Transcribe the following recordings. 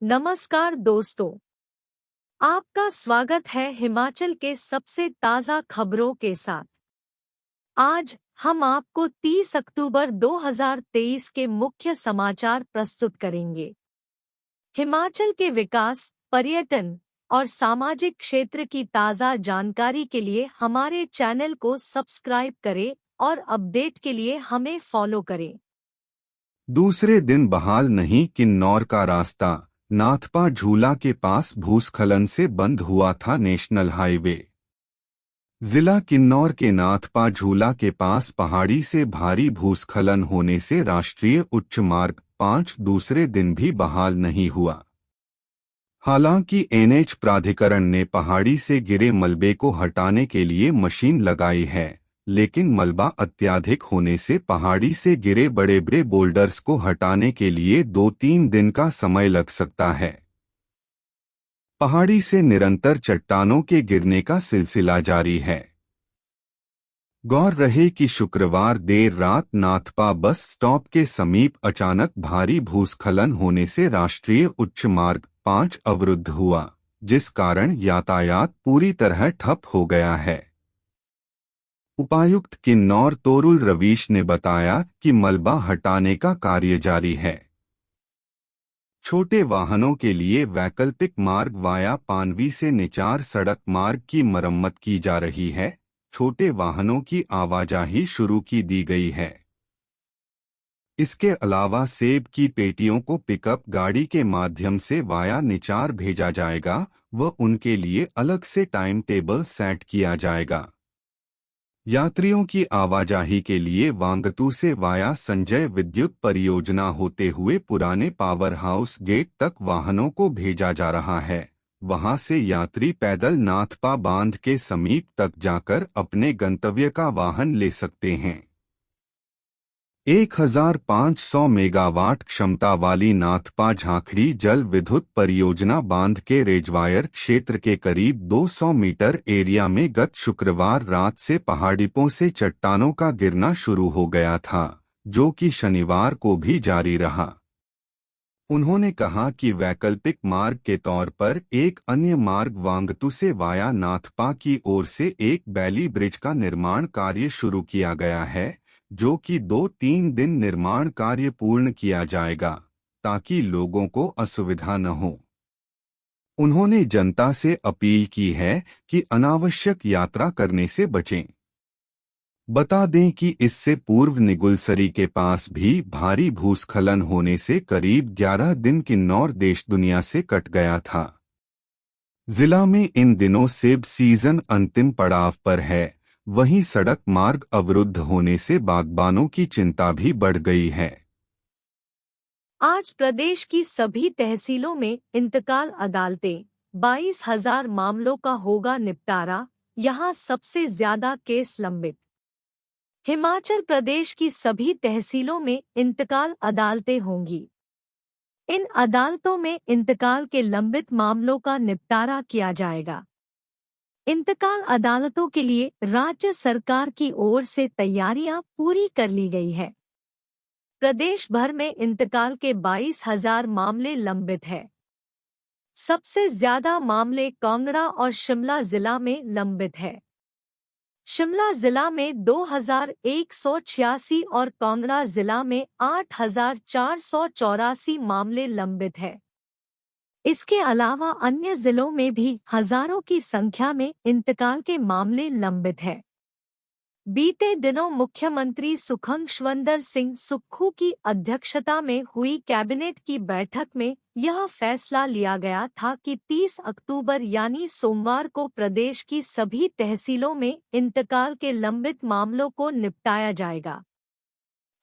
नमस्कार दोस्तों, आपका स्वागत है हिमाचल के सबसे ताज़ा खबरों के साथ। आज हम आपको 30 अक्टूबर 2023 के मुख्य समाचार प्रस्तुत करेंगे। हिमाचल के विकास, पर्यटन और सामाजिक क्षेत्र की ताज़ा जानकारी के लिए हमारे चैनल को सब्सक्राइब करें और अपडेट के लिए हमें फॉलो करें। दूसरे दिन बहाल नहीं। किन्नौर का रास्ता नाथपा झूला के पास भूस्खलन से बंद हुआ था नेशनल हाईवे। जिला किन्नौर के नाथपा झूला के पास पहाड़ी से भारी भूस्खलन होने से राष्ट्रीय उच्च मार्ग 5 दूसरे दिन भी बहाल नहीं हुआ। हालांकि एनएच प्राधिकरण ने पहाड़ी से गिरे मलबे को हटाने के लिए मशीन लगाई है, लेकिन मलबा अत्याधिक होने से पहाड़ी से गिरे बड़े बड़े बोल्डर्स को हटाने के लिए 2-3 दिन का समय लग सकता है। पहाड़ी से निरंतर चट्टानों के गिरने का सिलसिला जारी है। गौर रहे कि शुक्रवार देर रात नाथपा बस स्टॉप के समीप अचानक भारी भूस्खलन होने से राष्ट्रीय उच्च मार्ग 5 अवरुद्ध हुआ, जिस कारण यातायात पूरी तरह ठप हो गया है। उपायुक्त किन्नौर तोरुल रवीश ने बताया कि मलबा हटाने का कार्य जारी है। छोटे वाहनों के लिए वैकल्पिक मार्ग वाया पानवी से निचार सड़क मार्ग की मरम्मत की जा रही है। छोटे वाहनों की आवाजाही शुरू की दी गई है। इसके अलावा सेब की पेटियों को पिकअप गाड़ी के माध्यम से वाया निचार भेजा जाएगा व उनके लिए अलग से टाइम टेबल सेट किया जाएगा। यात्रियों की आवाजाही के लिए वांगतू से वाया संजय विद्युत परियोजना होते हुए पुराने पावर हाउस गेट तक वाहनों को भेजा जा रहा है। वहां से यात्री पैदल नाथपा बांध के समीप तक जाकर अपने गंतव्य का वाहन ले सकते हैं। 1500 मेगावाट क्षमता वाली नाथपा झांखड़ी जल विद्युत परियोजना बांध के रेजवायर क्षेत्र के करीब 200 मीटर एरिया में गत शुक्रवार रात से पहाड़ियों से चट्टानों का गिरना शुरू हो गया था, जो कि शनिवार को भी जारी रहा। उन्होंने कहा कि वैकल्पिक मार्ग के तौर पर एक अन्य मार्ग वांगतू से वाया नाथपा की ओर से एक बैली ब्रिज का निर्माण कार्य शुरू किया गया है, जो कि 2-3 दिन निर्माण कार्य पूर्ण किया जाएगा, ताकि लोगों को असुविधा न हो। उन्होंने जनता से अपील की है कि अनावश्यक यात्रा करने से बचें। बता दें कि इससे पूर्व निगुलसरी के पास भी भारी भूस्खलन होने से करीब 11 दिन किन्नौर देश दुनिया से कट गया था। जिला में इन दिनों सेब सीजन अंतिम पड़ाव पर है। वहीं सड़क मार्ग अवरुद्ध होने से बागबानों की चिंता भी बढ़ गई है। आज प्रदेश की सभी तहसीलों में इंतकाल अदालतें, 22,000 मामलों का होगा निपटारा। यहां सबसे ज्यादा केस लंबित। हिमाचल प्रदेश की सभी तहसीलों में इंतकाल अदालतें होंगी। इन अदालतों में इंतकाल के लंबित मामलों का निपटारा किया जाएगा। इंतकाल अदालतों के लिए राज्य सरकार की ओर से तैयारियां पूरी कर ली गई है। प्रदेश भर में इंतकाल के 22,000 मामले लंबित है। सबसे ज्यादा मामले कांगड़ा और शिमला जिला में लंबित है। शिमला जिला में 2,186 और कांगड़ा जिला में 8,484 मामले लंबित है। इसके अलावा अन्य जिलों में भी हजारों की संख्या में इंतकाल के मामले लंबित है। बीते दिनों मुख्यमंत्री सुखविंदर सिंह सुक्खू की अध्यक्षता में हुई कैबिनेट की बैठक में यह फैसला लिया गया था कि 30 अक्टूबर यानी सोमवार को प्रदेश की सभी तहसीलों में इंतकाल के लंबित मामलों को निपटाया जाएगा।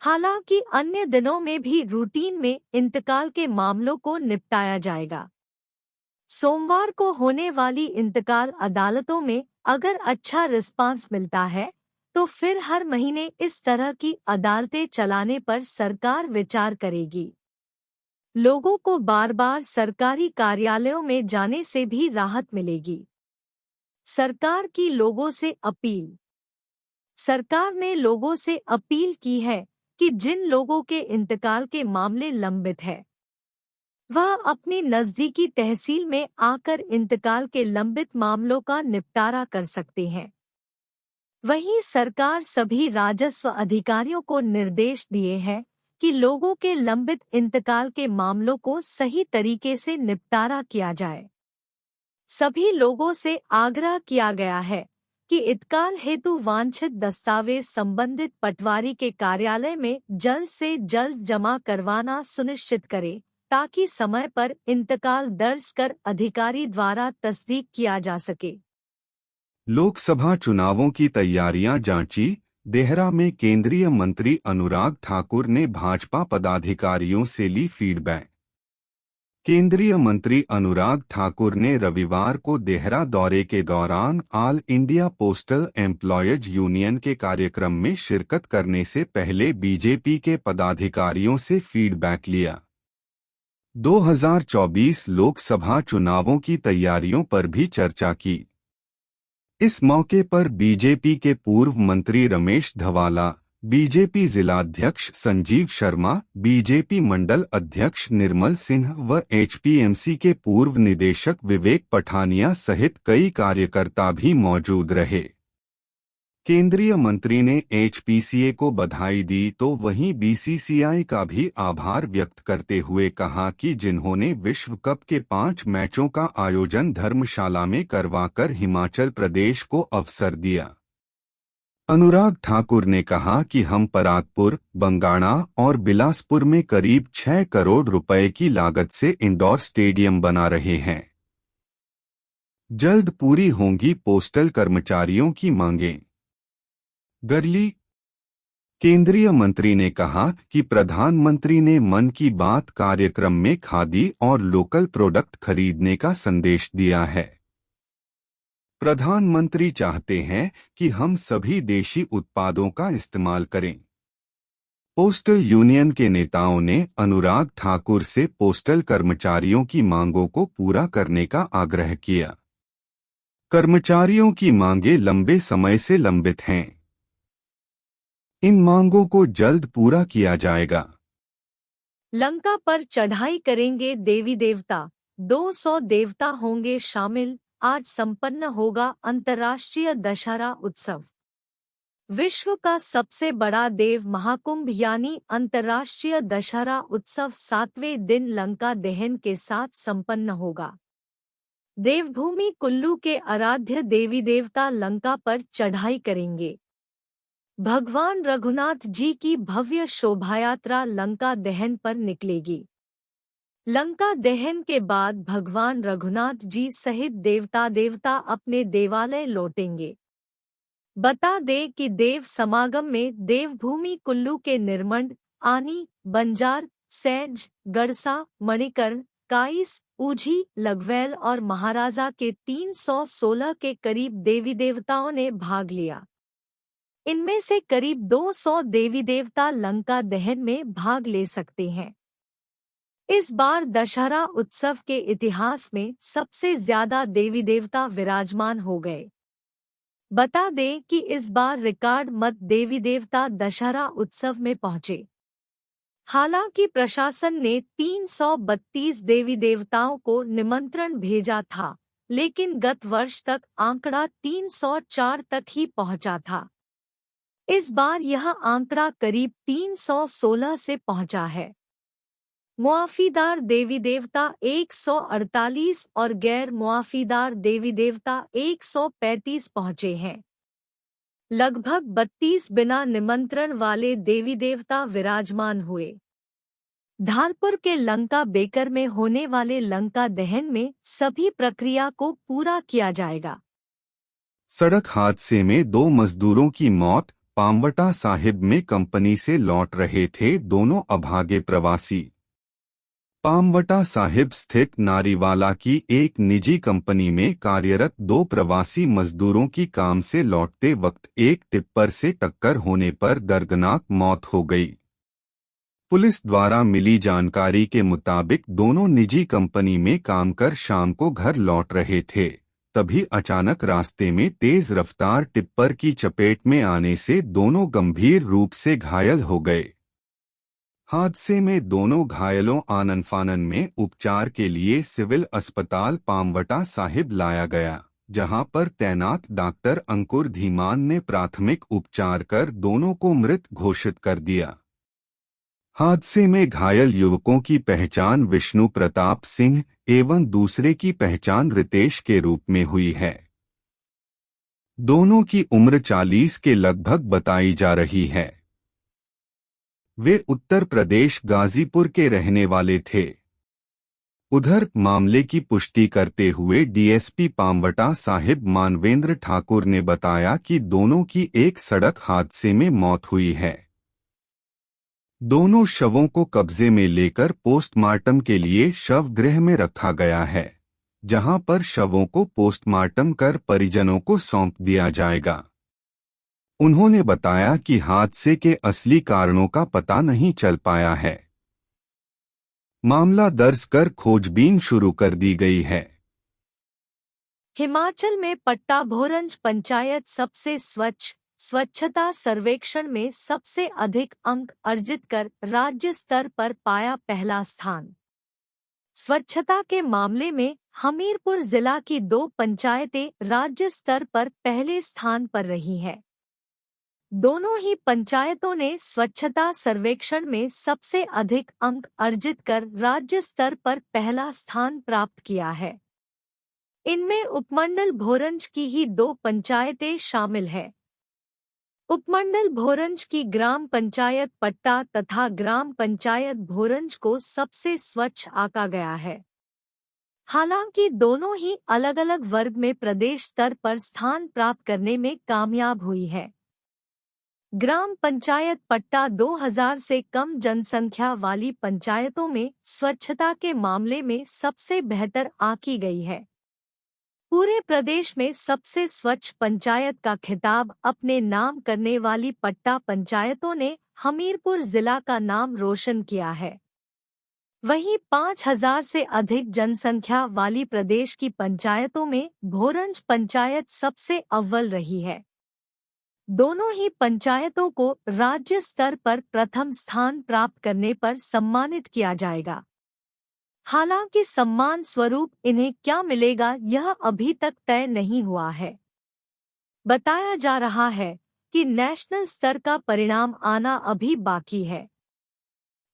हालांकि अन्य दिनों में भी रूटीन में इंतकाल के मामलों को निपटाया जाएगा। सोमवार को होने वाली इंतकाल अदालतों में अगर अच्छा रिस्पांस मिलता है तो फिर हर महीने इस तरह की अदालतें चलाने पर सरकार विचार करेगी। लोगों को बार बार सरकारी कार्यालयों में जाने से भी राहत मिलेगी। सरकार की लोगों से अपील। सरकार ने लोगों से अपील की है कि जिन लोगों के इंतकाल के मामले लंबित है, वह अपनी नजदीकी तहसील में आकर इंतकाल के लंबित मामलों का निपटारा कर सकते हैं। वहीं सरकार सभी राजस्व अधिकारियों को निर्देश दिए हैं कि लोगों के लंबित इंतकाल के मामलों को सही तरीके से निपटारा किया जाए। सभी लोगों से आग्रह किया गया है कि इंतकाल हेतु वांछित दस्तावेज संबंधित पटवारी के कार्यालय में जल्द से जल्द जमा करवाना सुनिश्चित करें, ताकि समय पर इंतकाल दर्ज कर अधिकारी द्वारा तस्दीक किया जा सके। लोकसभा चुनावों की तैयारियां जांची। देहरा में केंद्रीय मंत्री अनुराग ठाकुर ने भाजपा पदाधिकारियों से ली फीडबैक। केंद्रीय मंत्री अनुराग ठाकुर ने रविवार को देहरा दौरे के दौरान all India postal employees union के कार्यक्रम में शिरकत करने से पहले बीजेपी के पदाधिकारियों से फीडबैक लिया। 2024 लोकसभा चुनावों की तैयारियों पर भी चर्चा की। इस मौके पर बीजेपी के पूर्व मंत्री रमेश धवाला, बीजेपी जिलाध्यक्ष संजीव शर्मा, बीजेपी मंडल अध्यक्ष निर्मल सिंह व एचपीएमसी के पूर्व निदेशक विवेक पठानिया सहित कई कार्यकर्ता भी मौजूद रहे। केंद्रीय मंत्री ने एचपीसीए को बधाई दी तो वहीं बीसीसीआई का भी आभार व्यक्त करते हुए कहा कि जिन्होंने विश्व कप के 5 मैचों का आयोजन धर्मशाला में करवाकर हिमाचल प्रदेश को अवसर दिया। अनुराग ठाकुर ने कहा कि हम परागपुर, बंगाणा और बिलासपुर में करीब 6 करोड़ रुपए की लागत से इंडोर स्टेडियम बना रहे हैं। जल्द पूरी होंगी पोस्टल कर्मचारियों की मांगें। गर्ली। केंद्रीय मंत्री ने कहा कि प्रधानमंत्री ने मन की बात कार्यक्रम में खादी और लोकल प्रोडक्ट खरीदने का संदेश दिया है। प्रधानमंत्री चाहते हैं कि हम सभी देशी उत्पादों का इस्तेमाल करें। पोस्टल यूनियन के नेताओं ने अनुराग ठाकुर से पोस्टल कर्मचारियों की मांगों को पूरा करने का आग्रह किया। कर्मचारियों की मांगें लंबे समय से लंबित हैं। इन मांगों को जल्द पूरा किया जाएगा। लंका पर चढ़ाई करेंगे देवी देवता, 200 देवता होंगे शामिल। आज संपन्न होगा अंतर्राष्ट्रीय दशहरा उत्सव। विश्व का सबसे बड़ा देव महाकुंभ यानी अंतर्राष्ट्रीय दशहरा उत्सव 7वें दिन लंका दहन के साथ संपन्न होगा। देवभूमि कुल्लू के आराध्य देवी देवता लंका पर चढ़ाई करेंगे। भगवान रघुनाथ जी की भव्य शोभायात्रा लंका दहन पर निकलेगी। लंका दहन के बाद भगवान रघुनाथ जी सहित देवता अपने देवालय लौटेंगे। बता दें कि देव समागम में देवभूमि कुल्लू के निर्मंड, आनी, बंजार, सैंज, गड़सा, मणिकर्ण, काईस, ऊझी, लघवैल और महाराजा के 316 के करीब देवी देवताओं ने भाग लिया। इनमें से करीब 200 देवी देवता लंका दहन में भाग ले सकते हैं। इस बार दशहरा उत्सव के इतिहास में सबसे ज्यादा देवी देवता विराजमान हो गए। बता दें कि इस बार रिकॉर्ड मत देवी देवता दशहरा उत्सव में पहुंचे। हालांकि प्रशासन ने 332 देवी देवताओं को निमंत्रण भेजा था, लेकिन गत वर्ष तक आंकड़ा 304 तक ही पहुंचा था। इस बार यह आंकड़ा करीब 316 से पहुंचा है। मुआफीदार देवी देवता 148 और गैर मुआफीदार देवी देवता 135 पहुंचे हैं। लगभग 32 बिना निमंत्रण वाले देवी देवता विराजमान हुए। धारपुर के लंका बेकर में होने वाले लंका दहन में सभी प्रक्रिया को पूरा किया जाएगा। सड़क हादसे में 2 मजदूरों की मौत। पामवटा साहिब में कंपनी से लौट रहे थे दोनों अभागे प्रवासी। पामवटा साहिब स्थित नारीवाला की एक निजी कंपनी में कार्यरत 2 प्रवासी मजदूरों की काम से लौटते वक्त एक टिप्पर से टक्कर होने पर दर्दनाक मौत हो गई। पुलिस द्वारा मिली जानकारी के मुताबिक दोनों निजी कंपनी में काम कर शाम को घर लौट रहे थे, तभी अचानक रास्ते में तेज रफ्तार टिप्पर की चपेट में आने से दोनों गंभीर रूप से घायल हो गए। हादसे में दोनों घायलों आनन फानन में उपचार के लिए सिविल अस्पताल पामवटा साहिब लाया गया, जहां पर तैनात डॉक्टर अंकुर धीमान ने प्राथमिक उपचार कर दोनों को मृत घोषित कर दिया। हादसे में घायल युवकों की पहचान विष्णु प्रताप सिंह एवं दूसरे की पहचान रितेश के रूप में हुई है। दोनों की उम्र 40 के लगभग बताई जा रही है। वे उत्तर प्रदेश गाजीपुर के रहने वाले थे। उधर मामले की पुष्टि करते हुए डीएसपी पामवटा साहिब मानवेंद्र ठाकुर ने बताया कि दोनों की एक सड़क हादसे में मौत हुई है। दोनों शवों को कब्जे में लेकर पोस्टमार्टम के लिए शवगृह में रखा गया है, जहां पर शवों को पोस्टमार्टम कर परिजनों को सौंप दिया जाएगा। उन्होंने बताया कि हादसे के असली कारणों का पता नहीं चल पाया है। मामला दर्ज कर खोजबीन शुरू कर दी गई है। हिमाचल में पट्टा भोरंज पंचायत सबसे स्वच्छता सर्वेक्षण में सबसे अधिक अंक अर्जित कर राज्य स्तर पर पाया पहला स्थान। स्वच्छता के मामले में हमीरपुर जिला की 2 पंचायतें राज्य स्तर पर पहले स्थान पर रही हैं। दोनों ही पंचायतों ने स्वच्छता सर्वेक्षण में सबसे अधिक अंक अर्जित कर राज्य स्तर पर पहला स्थान प्राप्त किया है। इनमें उपमंडल भोरंज की ही 2 पंचायतें शामिल हैं। उपमंडल भोरंज की ग्राम पंचायत पट्टा तथा ग्राम पंचायत भोरंज को सबसे स्वच्छ आंका गया है। हालांकि दोनों ही अलग अलग वर्ग में प्रदेश स्तर पर स्थान प्राप्त करने में कामयाब हुई है। ग्राम पंचायत पट्टा 2000 से कम जनसंख्या वाली पंचायतों में स्वच्छता के मामले में सबसे बेहतर आंकी गई है। पूरे प्रदेश में सबसे स्वच्छ पंचायत का खिताब अपने नाम करने वाली पट्टा पंचायतों ने हमीरपुर जिला का नाम रोशन किया है। वहीं 5000 से अधिक जनसंख्या वाली प्रदेश की पंचायतों में भोरंज पंचायत सबसे अव्वल रही है। दोनों ही पंचायतों को राज्य स्तर पर प्रथम स्थान प्राप्त करने पर सम्मानित किया जाएगा। हालांकि सम्मान स्वरूप इन्हें क्या मिलेगा यह अभी तक तय नहीं हुआ है। बताया जा रहा है कि नेशनल स्तर का परिणाम आना अभी बाकी है।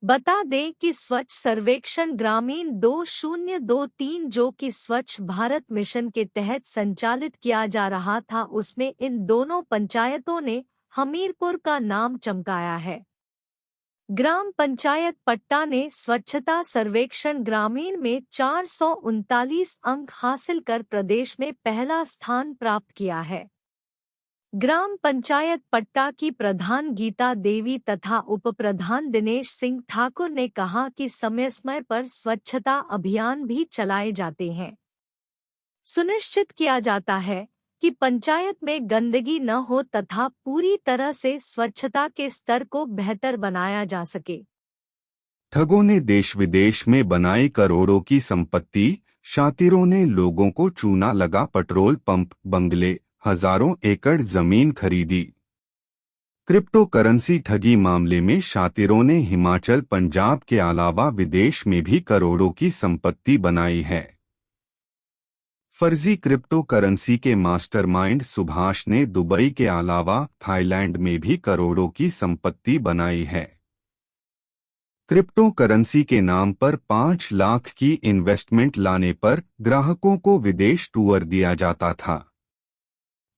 बता दें कि स्वच्छ सर्वेक्षण ग्रामीण 2023 जो कि स्वच्छ भारत मिशन के तहत संचालित किया जा रहा था, उसमें इन दोनों पंचायतों ने हमीरपुर का नाम चमकाया है। ग्राम पंचायत पट्टा ने स्वच्छता सर्वेक्षण ग्रामीण में 439 अंक हासिल कर प्रदेश में पहला स्थान प्राप्त किया है। ग्राम पंचायत पट्टा की प्रधान गीता देवी तथा उपप्रधान दिनेश सिंह ठाकुर ने कहा कि समय समय पर स्वच्छता अभियान भी चलाए जाते हैं। सुनिश्चित किया जाता है कि पंचायत में गंदगी न हो तथा पूरी तरह से स्वच्छता के स्तर को बेहतर बनाया जा सके। ठगों ने देश विदेश में बनाई करोड़ों की संपत्ति, शातिरों ने लोगों को चूना लगा पेट्रोल पंप, बंगले, हजारों एकड़ जमीन खरीदी। क्रिप्टो करेंसी ठगी मामले में शातिरों ने हिमाचल, पंजाब के अलावा विदेश में भी करोड़ों की संपत्ति बनाई है। फर्जी क्रिप्टो करेंसी के मास्टरमाइंड सुभाष ने दुबई के अलावा थाईलैंड में भी करोड़ों की संपत्ति बनाई है। क्रिप्टो करेंसी के नाम पर 5 लाख की इन्वेस्टमेंट लाने पर ग्राहकों को विदेश टूर दिया जाता था।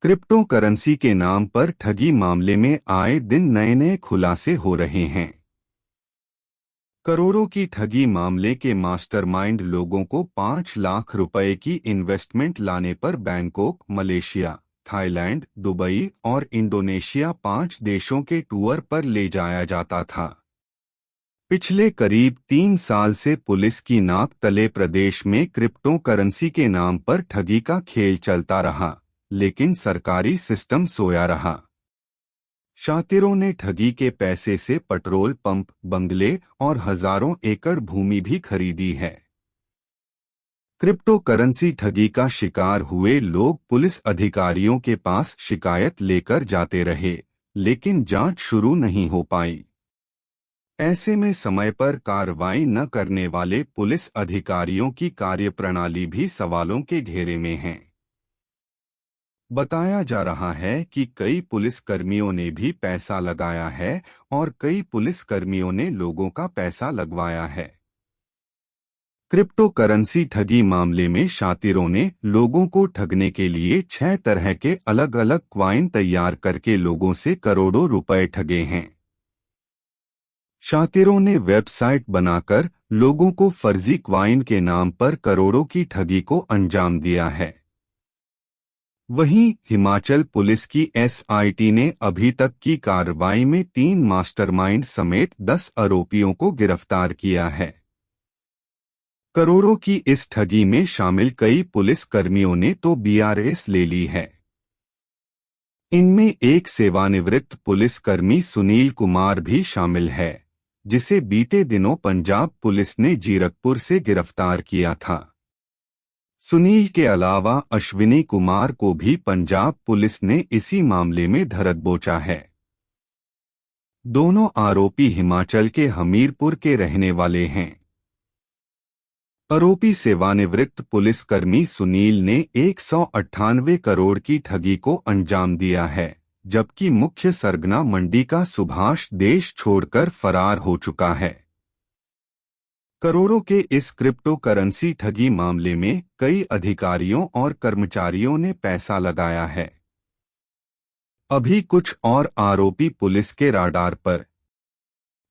क्रिप्टो करेंसी के नाम पर ठगी मामले में आए दिन नए नए खुलासे हो रहे हैं। करोड़ों की ठगी मामले के मास्टरमाइंड लोगों को 5 लाख रुपए की इन्वेस्टमेंट लाने पर बैंकॉक, मलेशिया, थाईलैंड, दुबई और इंडोनेशिया 5 देशों के टूर पर ले जाया जाता था। पिछले करीब 3 साल से पुलिस की नाक तले प्रदेश में क्रिप्टो करेंसी के नाम पर ठगी का खेल चलता रहा, लेकिन सरकारी सिस्टम सोया रहा। शातिरों ने ठगी के पैसे से पेट्रोल पंप, बंगले और हजारों एकड़ भूमि भी खरीदी है। क्रिप्टो करेंसी ठगी का शिकार हुए लोग पुलिस अधिकारियों के पास शिकायत लेकर जाते रहे, लेकिन जांच शुरू नहीं हो पाई। ऐसे में समय पर कार्रवाई न करने वाले पुलिस अधिकारियों की कार्यप्रणाली भी सवालों के घेरे में है। बताया जा रहा है कि कई पुलिसकर्मियों ने भी पैसा लगाया है और कई पुलिसकर्मियों ने लोगों का पैसा लगवाया है। क्रिप्टो करेंसी ठगी मामले में शातिरों ने लोगों को ठगने के लिए 6 तरह के अलग अलग क्वाइन तैयार करके लोगों से करोड़ों रुपए ठगे हैं। शातिरों ने वेबसाइट बनाकर लोगों को फर्जी क्वाइन के नाम पर करोड़ों की ठगी को अंजाम दिया है। वहीं हिमाचल पुलिस की एसआईटी ने अभी तक की कार्रवाई में 3 मास्टरमाइंड समेत 10 आरोपियों को गिरफ्तार किया है। करोड़ों की इस ठगी में शामिल कई पुलिस कर्मियों ने तो बीआरएस ले ली है। इनमें एक सेवानिवृत्त पुलिसकर्मी सुनील कुमार भी शामिल है, जिसे बीते दिनों पंजाब पुलिस ने जीरकपुर से गिरफ्तार किया था। सुनील के अलावा अश्विनी कुमार को भी पंजाब पुलिस ने इसी मामले में धर दबोचा है। दोनों आरोपी हिमाचल के हमीरपुर के रहने वाले हैं। आरोपी सेवानिवृत्त पुलिसकर्मी सुनील ने 198 करोड़ की ठगी को अंजाम दिया है, जबकि मुख्य सरगना मंडी का सुभाष देश छोड़कर फरार हो चुका है। करोड़ों के इस क्रिप्टो करेंसी ठगी मामले में कई अधिकारियों और कर्मचारियों ने पैसा लगाया है। अभी कुछ और आरोपी पुलिस के राडार पर।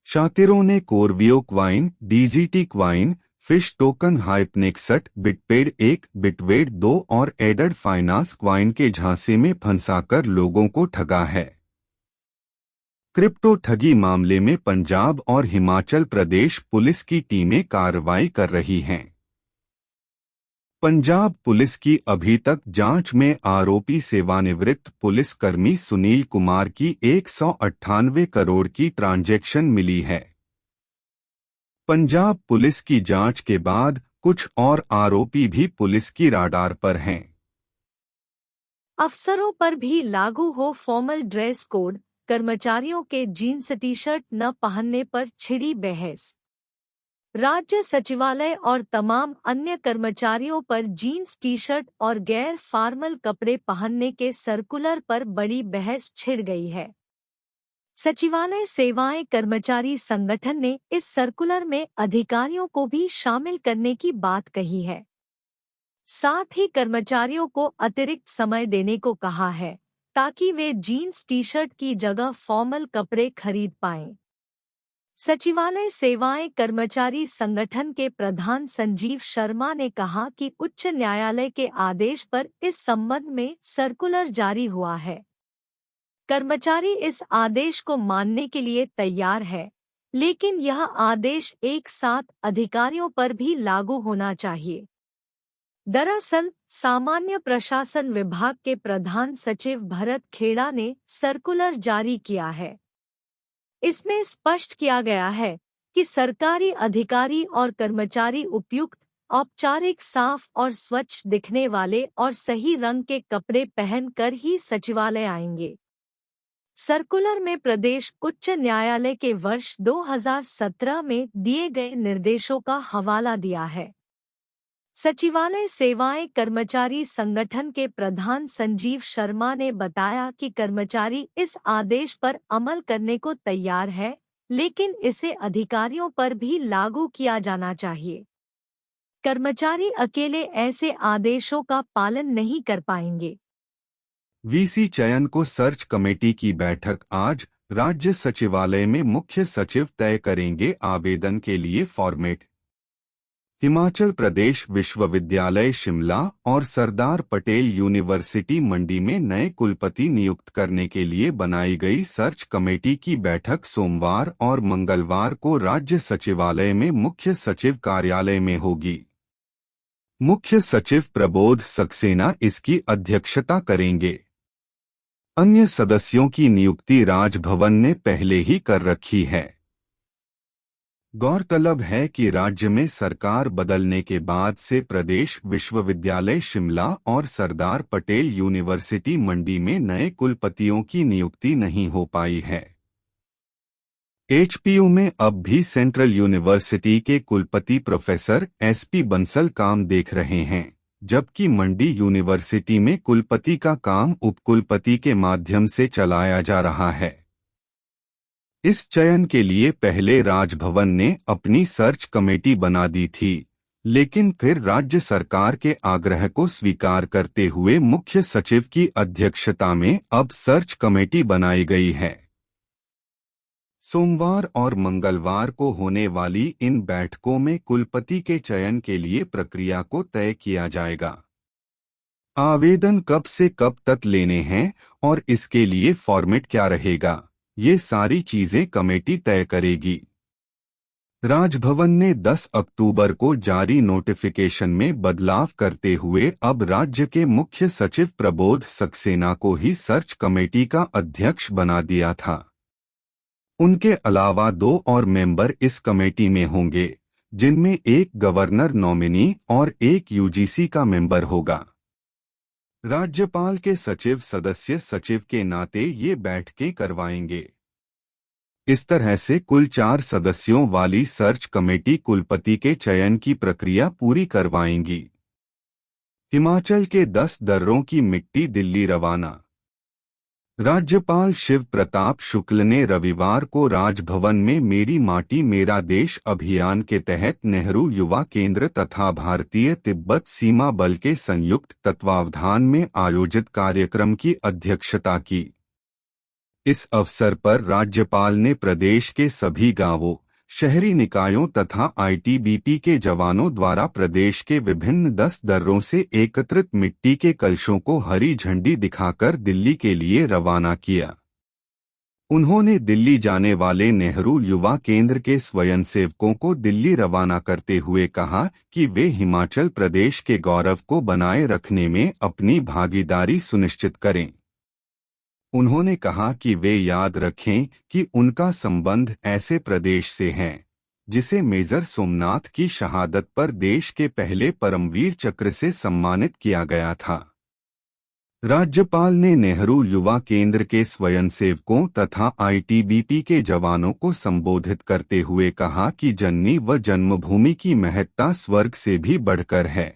शातिरों ने कोरवियो coin, DGT coin, fish token हाइपनेक्सट, बिटपेड 1, बिटवेड 2 और एडेड फाइनांस क्वाइन के झांसे में फंसाकर लोगों को ठगा है। क्रिप्टो ठगी मामले में पंजाब और हिमाचल प्रदेश पुलिस की टीमें कार्रवाई कर रही हैं। पंजाब पुलिस की अभी तक जांच में आरोपी सेवानिवृत्त पुलिसकर्मी सुनील कुमार की 198 करोड़ की ट्रांजैक्शन मिली है। पंजाब पुलिस की जांच के बाद कुछ और आरोपी भी पुलिस की राडार पर हैं। अफसरों पर भी लागू हो फॉर्मल ड्रेस कोड, कर्मचारियों के जीन्स टी शर्ट न पहनने पर छिड़ी बहस। राज्य सचिवालय और तमाम अन्य कर्मचारियों पर जीन्स टी शर्ट और गैर फॉर्मल कपड़े पहनने के सर्कुलर पर बड़ी बहस छिड़ गई है। सचिवालय सेवाएं कर्मचारी संगठन ने इस सर्कुलर में अधिकारियों को भी शामिल करने की बात कही है। साथ ही कर्मचारियों को अतिरिक्त समय देने को कहा है, ताकि वे जीन्स टी शर्ट की जगह फॉर्मल कपड़े खरीद पाएं। सचिवालय सेवाएं कर्मचारी संगठन के प्रधान संजीव शर्मा ने कहा कि उच्च न्यायालय के आदेश पर इस संबंध में सर्कुलर जारी हुआ है। कर्मचारी इस आदेश को मानने के लिए तैयार है, लेकिन यह आदेश एक साथ अधिकारियों पर भी लागू होना चाहिए। दरअसल सामान्य प्रशासन विभाग के प्रधान सचिव भरत खेड़ा ने सर्कुलर जारी किया है। इसमें स्पष्ट किया गया है कि सरकारी अधिकारी और कर्मचारी उपयुक्त, औपचारिक, साफ और स्वच्छ दिखने वाले और सही रंग के कपड़े पहनकर ही सचिवालय आएंगे। सर्कुलर में प्रदेश उच्च न्यायालय के वर्ष 2017 में दिए गए निर्देशों का हवाला दिया है। सचिवालय सेवाएं कर्मचारी संगठन के प्रधान संजीव शर्मा ने बताया कि कर्मचारी इस आदेश पर अमल करने को तैयार है, लेकिन इसे अधिकारियों पर भी लागू किया जाना चाहिए। कर्मचारी अकेले ऐसे आदेशों का पालन नहीं कर पाएंगे। वीसी चयन को सर्च कमेटी की बैठक आज। राज्य सचिवालय में मुख्य सचिव तय करेंगे आवेदन के लिए फॉर्मेट। हिमाचल प्रदेश विश्वविद्यालय शिमला और सरदार पटेल यूनिवर्सिटी मंडी में नए कुलपति नियुक्त करने के लिए बनाई गई सर्च कमेटी की बैठक सोमवार और मंगलवार को राज्य सचिवालय में मुख्य सचिव कार्यालय में होगी। मुख्य सचिव प्रबोध सक्सेना इसकी अध्यक्षता करेंगे। अन्य सदस्यों की नियुक्ति राजभवन ने पहले ही कर रखी है। गौरतलब है कि राज्य में सरकार बदलने के बाद से प्रदेश विश्वविद्यालय शिमला और सरदार पटेल यूनिवर्सिटी मंडी में नए कुलपतियों की नियुक्ति नहीं हो पाई है। एचपीयू में अब भी सेंट्रल यूनिवर्सिटी के कुलपति प्रोफेसर एसपी बंसल काम देख रहे हैं, जबकि मंडी यूनिवर्सिटी में कुलपति का काम उपकुलपति के माध्यम से चलाया जा रहा है। इस चयन के लिए पहले राजभवन ने अपनी सर्च कमेटी बना दी थी, लेकिन फिर राज्य सरकार के आग्रह को स्वीकार करते हुए मुख्य सचिव की अध्यक्षता में अब सर्च कमेटी बनाई गई है। सोमवार और मंगलवार को होने वाली इन बैठकों में कुलपति के चयन के लिए प्रक्रिया को तय किया जाएगा। आवेदन कब से कब तक लेने हैं और इसके लिए फॉर्मेट क्या रहेगा, ये सारी चीजें कमेटी तय करेगी। राजभवन ने 10 अक्टूबर को जारी नोटिफिकेशन में बदलाव करते हुए अब राज्य के मुख्य सचिव प्रबोध सक्सेना को ही सर्च कमेटी का अध्यक्ष बना दिया था। उनके अलावा 2 और मेंबर इस कमेटी में होंगे, जिनमें एक गवर्नर नॉमिनी और एक यूजीसी का मेंबर होगा। राज्यपाल के सचिव सदस्य सचिव के नाते ये बैठकें करवाएंगे। इस तरह से कुल 4 सदस्यों वाली सर्च कमेटी कुलपति के चयन की प्रक्रिया पूरी करवाएंगी। हिमाचल के 10 दर्रों की मिट्टी दिल्ली रवाना। राज्यपाल शिव प्रताप शुक्ल ने रविवार को राजभवन में मेरी माटी मेरा देश अभियान के तहत नेहरू युवा केंद्र तथा भारतीय तिब्बत सीमा बल के संयुक्त तत्वावधान में आयोजित कार्यक्रम की अध्यक्षता की। इस अवसर पर राज्यपाल ने प्रदेश के सभी गांवों, शहरी निकायों तथा आईटीबीपी के जवानों द्वारा प्रदेश के विभिन्न 10 दर्रों से एकत्रित मिट्टी के कलशों को हरी झंडी दिखाकर दिल्ली के लिए रवाना किया। उन्होंने दिल्ली जाने वाले नेहरू युवा केंद्र के स्वयंसेवकों को दिल्ली रवाना करते हुए कहा कि वे हिमाचल प्रदेश के गौरव को बनाए रखने में अपनी भागीदारी सुनिश्चित करें। उन्होंने कहा कि वे याद रखें कि उनका संबंध ऐसे प्रदेश से है जिसे मेजर सोमनाथ की शहादत पर देश के पहले परमवीर चक्र से सम्मानित किया गया था। राज्यपाल ने नेहरू युवा केंद्र के स्वयंसेवकों तथा आईटीबीपी के जवानों को संबोधित करते हुए कहा कि जननी व जन्मभूमि की महत्ता स्वर्ग से भी बढ़कर है।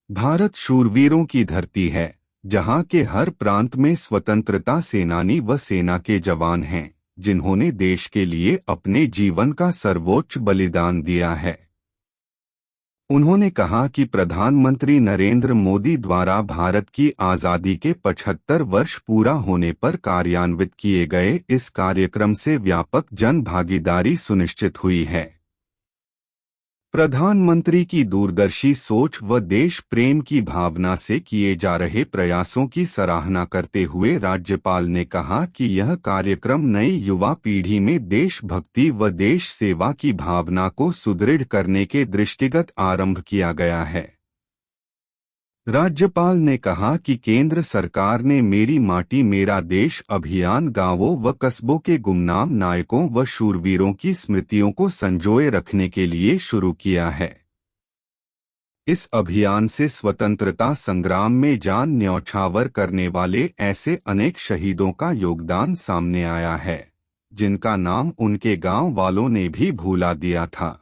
भारत शूरवीरों की धरती है, जहां के हर प्रांत में स्वतंत्रता सेनानी व सेना के जवान हैं, जिन्होंने देश के लिए अपने जीवन का सर्वोच्च बलिदान दिया है। उन्होंने कहा कि प्रधानमंत्री नरेंद्र मोदी द्वारा भारत की आज़ादी के 75 वर्ष पूरा होने पर कार्यान्वित किए गए इस कार्यक्रम से व्यापक जन भागीदारी सुनिश्चित हुई है। प्रधानमंत्री की दूरदर्शी सोच व देश प्रेम की भावना से किए जा रहे प्रयासों की सराहना करते हुए राज्यपाल ने कहा कि यह कार्यक्रम नई युवा पीढ़ी में देशभक्ति व देश सेवा की भावना को सुदृढ़ करने के दृष्टिगत आरंभ किया गया है। राज्यपाल ने कहा कि केंद्र सरकार ने मेरी माटी मेरा देश अभियान गांवों व कस्बों के गुमनाम नायकों व शूरवीरों की स्मृतियों को संजोए रखने के लिए शुरू किया है। इस अभियान से स्वतंत्रता संग्राम में जान न्यौछावर करने वाले ऐसे अनेक शहीदों का योगदान सामने आया है, जिनका नाम उनके गांव वालों ने भी भुला दिया था।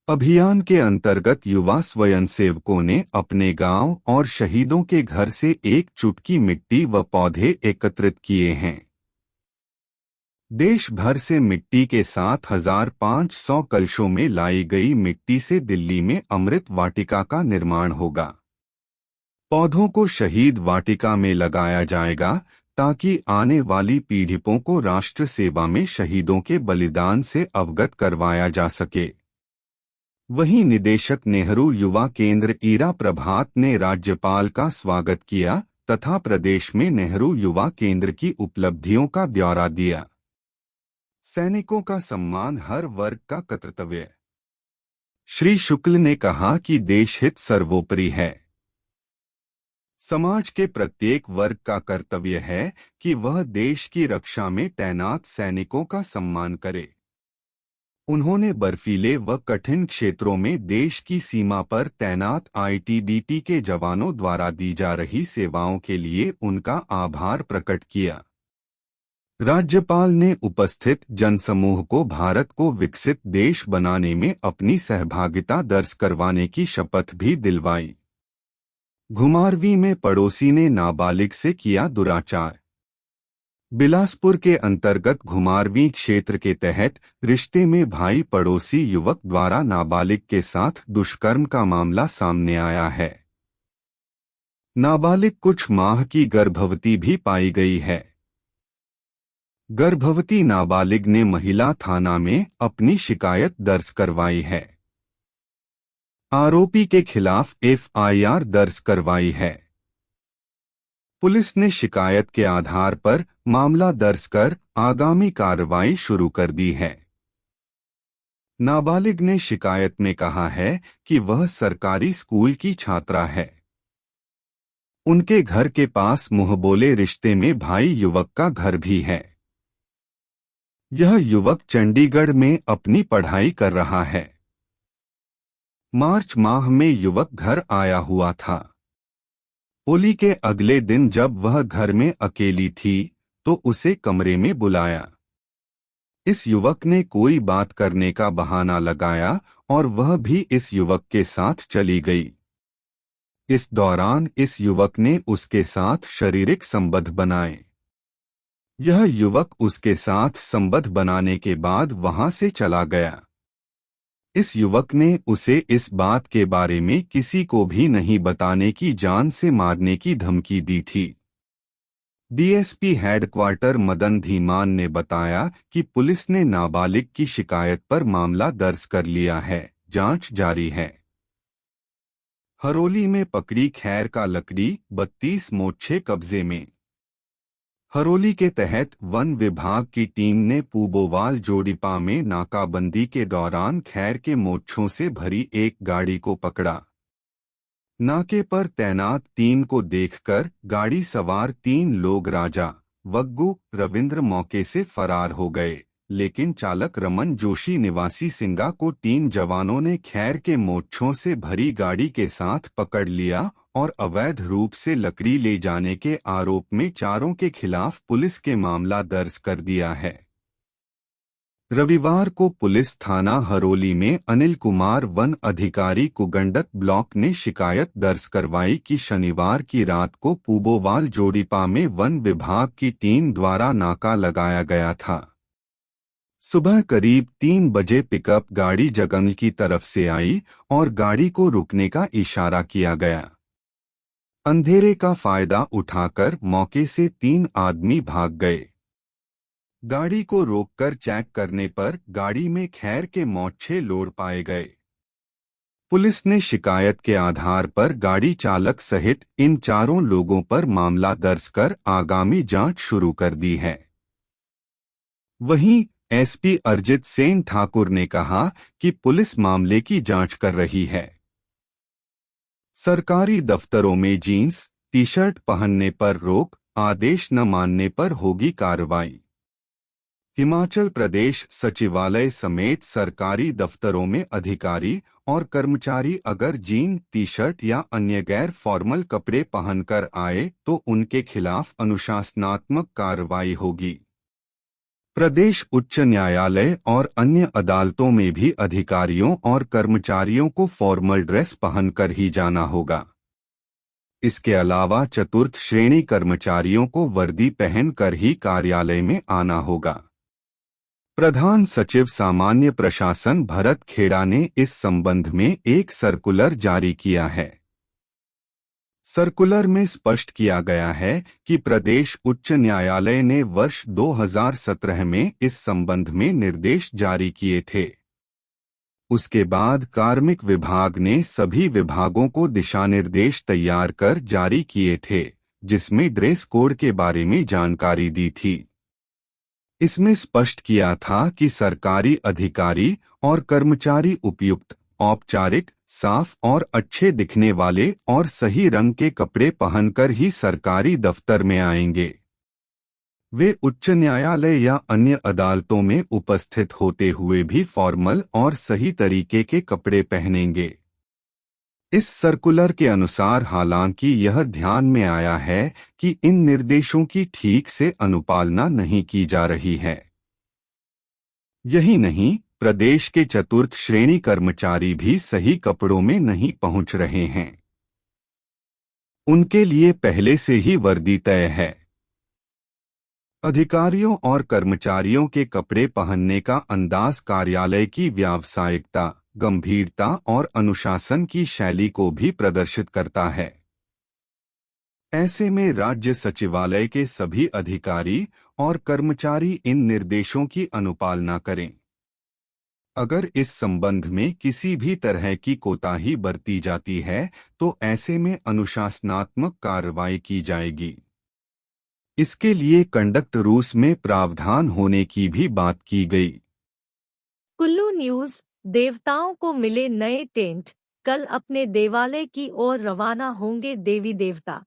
अभियान के अंतर्गत युवा स्वयंसेवकों ने अपने गांव और शहीदों के घर से एक चुटकी मिट्टी व पौधे एकत्रित किए हैं। देश भर से मिट्टी के 7,500 कलशों में लाई गई मिट्टी से दिल्ली में अमृत वाटिका का निर्माण होगा। पौधों को शहीद वाटिका में लगाया जाएगा ताकि आने वाली पीढ़ियों को राष्ट्र सेवा में शहीदों के बलिदान से अवगत करवाया जा सके। वहीं निदेशक नेहरू युवा केंद्र ईरा प्रभात ने राज्यपाल का स्वागत किया तथा प्रदेश में नेहरू युवा केंद्र की उपलब्धियों का ब्यौरा दिया। सैनिकों का सम्मान हर वर्ग का कर्तव्य। श्री शुक्ल ने कहा कि देश हित सर्वोपरि है। समाज के प्रत्येक वर्ग का कर्तव्य है कि वह देश की रक्षा में तैनात सैनिकों का सम्मान करे। उन्होंने बर्फीले व कठिन क्षेत्रों में देश की सीमा पर तैनात आईटीबीपी के जवानों द्वारा दी जा रही सेवाओं के लिए उनका आभार प्रकट किया। राज्यपाल ने उपस्थित जनसमूह को भारत को विकसित देश बनाने में अपनी सहभागिता दर्ज करवाने की शपथ भी दिलवाई। घुमारवीं में पड़ोसी ने नाबालिग से किया दुराचार। बिलासपुर के अंतर्गत घुमारवीं क्षेत्र के तहत रिश्ते में भाई पड़ोसी युवक द्वारा नाबालिग के साथ दुष्कर्म का मामला सामने आया है। नाबालिग कुछ माह की गर्भवती भी पाई गई है। गर्भवती नाबालिग ने महिला थाना में अपनी शिकायत दर्ज करवाई है। आरोपी के खिलाफ एफआईआर दर्ज करवाई है। पुलिस ने शिकायत के आधार पर मामला दर्ज कर आगामी कार्रवाई शुरू कर दी है। नाबालिग ने शिकायत में कहा है कि वह सरकारी स्कूल की छात्रा है। उनके घर के पास मुंहबोले रिश्ते में भाई युवक का घर भी है। यह युवक चंडीगढ़ में अपनी पढ़ाई कर रहा है। मार्च माह में युवक घर आया हुआ था। होली के अगले दिन जब वह घर में अकेली थी तो उसे कमरे में बुलाया। इस युवक ने कोई बात करने का बहाना लगाया और वह भी इस युवक के साथ चली गई। इस दौरान इस युवक ने उसके साथ शारीरिक संबंध बनाए। यह युवक उसके साथ संबंध बनाने के बाद वहां से चला गया। इस युवक ने उसे इस बात के बारे में किसी को भी नहीं बताने की जान से मारने की धमकी दी थी। डीएसपी हेडक्वार्टर मदन धीमान ने बताया कि पुलिस ने नाबालिग की शिकायत पर मामला दर्ज कर लिया है। जांच जारी है। हरोली में पकड़ी खैर का लकड़ी, 32 मोर्चे कब्जे में। हरोली के तहत वन विभाग की टीम ने पूबोवाल जोड़ीपा में नाकाबंदी के दौरान खैर के मोर्चों से भरी एक गाड़ी को पकड़ा। नाके पर तैनात टीम को देखकर गाड़ी सवार 3 लोग राजा, वग्गू, रविंद्र मौके से फरार हो गए, लेकिन चालक रमन जोशी निवासी सिंगा को 3 जवानों ने खैर के मोर्चों से भरी गाड़ी के साथ पकड़ लिया और अवैध रूप से लकड़ी ले जाने के आरोप में चारों के खिलाफ पुलिस के मामला दर्ज कर दिया है। रविवार को पुलिस थाना हरोली में अनिल कुमार वन अधिकारी कुगंडक ब्लॉक ने शिकायत दर्ज करवाई कि शनिवार की रात को पूबोवाल जोड़ीपा में वन विभाग की टीम द्वारा नाका लगाया गया था। सुबह करीब 3 बजे पिकअप गाड़ी जगंग की तरफ से आई और गाड़ी को रुकने का इशारा किया गया। अंधेरे का फायदा उठाकर मौके से 3 आदमी भाग गए। गाड़ी को रोककर चेक करने पर गाड़ी में खैर के मोर्चे लोड पाए गए। पुलिस ने शिकायत के आधार पर गाड़ी चालक सहित इन चारों लोगों पर मामला दर्ज कर आगामी जांच शुरू कर दी है। वहीं एसपी अरिजित सेन ठाकुर ने कहा कि पुलिस मामले की जांच कर रही है। सरकारी दफ्तरों में जीन्स, टी-शर्ट पहनने पर रोक, आदेश न मानने पर होगी कार्रवाई। हिमाचल प्रदेश सचिवालय समेत सरकारी दफ्तरों में अधिकारी और कर्मचारी अगर जीन, टी-शर्ट या अन्य गैर फॉर्मल कपड़े पहनकर आए तो उनके खिलाफ अनुशासनात्मक कार्रवाई होगी। प्रदेश उच्च न्यायालय और अन्य अदालतों में भी अधिकारियों और कर्मचारियों को फॉर्मल ड्रेस पहनकर ही जाना होगा। इसके अलावा चतुर्थ श्रेणी कर्मचारियों को वर्दी पहनकर ही कार्यालय में आना होगा। प्रधान सचिव सामान्य प्रशासन भरत खेड़ा ने इस संबंध में एक सर्कुलर जारी किया है। सर्कुलर में स्पष्ट किया गया है कि प्रदेश उच्च न्यायालय ने वर्ष 2017 में इस संबंध में निर्देश जारी किए थे। उसके बाद कार्मिक विभाग ने सभी विभागों को दिशानिर्देश तैयार कर जारी किए थे, जिसमें ड्रेस कोड के बारे में जानकारी दी थी। इसमें स्पष्ट किया था कि सरकारी अधिकारी और कर्मचारी उपयुक्त, औपचारिक, साफ और अच्छे दिखने वाले और सही रंग के कपड़े पहनकर ही सरकारी दफ्तर में आएंगे। वे उच्च न्यायालय या अन्य अदालतों में उपस्थित होते हुए भी फॉर्मल और सही तरीके के कपड़े पहनेंगे। इस सर्कुलर के अनुसार हालांकि यह ध्यान में आया है कि इन निर्देशों की ठीक से अनुपालना नहीं की जा रही है। यही नहीं, प्रदेश के चतुर्थ श्रेणी कर्मचारी भी सही कपड़ों में नहीं पहुंच रहे हैं। उनके लिए पहले से ही वर्दी तय है। अधिकारियों और कर्मचारियों के कपड़े पहनने का अंदाज कार्यालय की व्यावसायिकता, गंभीरता और अनुशासन की शैली को भी प्रदर्शित करता है। ऐसे में राज्य सचिवालय के सभी अधिकारी और कर्मचारी इन निर्देशों की अनुपालना करें। अगर इस संबंध में किसी भी तरह की कोताही बरती जाती है तो ऐसे में अनुशासनात्मक कार्रवाई की जाएगी। इसके लिए कंडक्ट रूल्स में प्रावधान होने की भी बात की गई। कुल्लू न्यूज। देवताओं को मिले नए टेंट, कल अपने देवालय की ओर रवाना होंगे देवी देवता।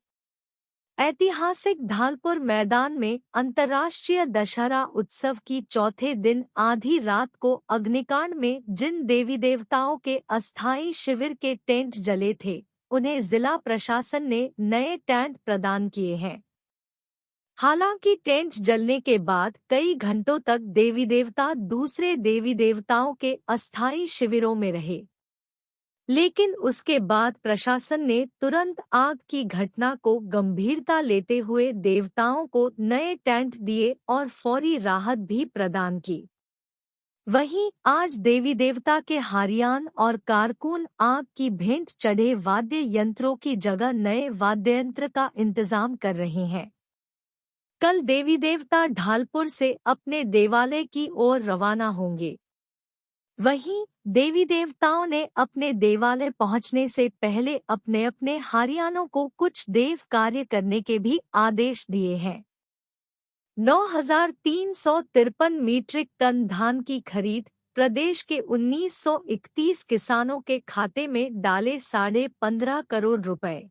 ऐतिहासिक धालपुर मैदान में अंतर्राष्ट्रीय दशहरा उत्सव की चौथे दिन आधी रात को अग्निकांड में जिन देवी देवताओं के अस्थायी शिविर के टेंट जले थे, उन्हें जिला प्रशासन ने नए टेंट प्रदान किए हैं। हालांकि टेंट जलने के बाद कई घंटों तक देवी देवता दूसरे देवी देवताओं के अस्थायी शिविरों में रहे, लेकिन उसके बाद प्रशासन ने तुरंत आग की घटना को गंभीरता लेते हुए देवताओं को नए टेंट दिए और फौरी राहत भी प्रदान की। वहीं आज देवी देवता के हारियान और कारकुन आग की भेंट चढ़े वाद्य यंत्रों की जगह नए वाद्य यंत्र का इंतजाम कर रहे हैं। कल देवी देवता ढालपुर से अपने देवालय की ओर रवाना होंगे। वहीं देवी देवताओं ने अपने देवालय पहुंचने से पहले अपने अपने हारियानों को कुछ देव कार्य करने के भी आदेश दिए हैं। 9,353 मीट्रिक टन धान की खरीद, प्रदेश के 1931 किसानों के खाते में डाले 15.5 करोड़ रुपए।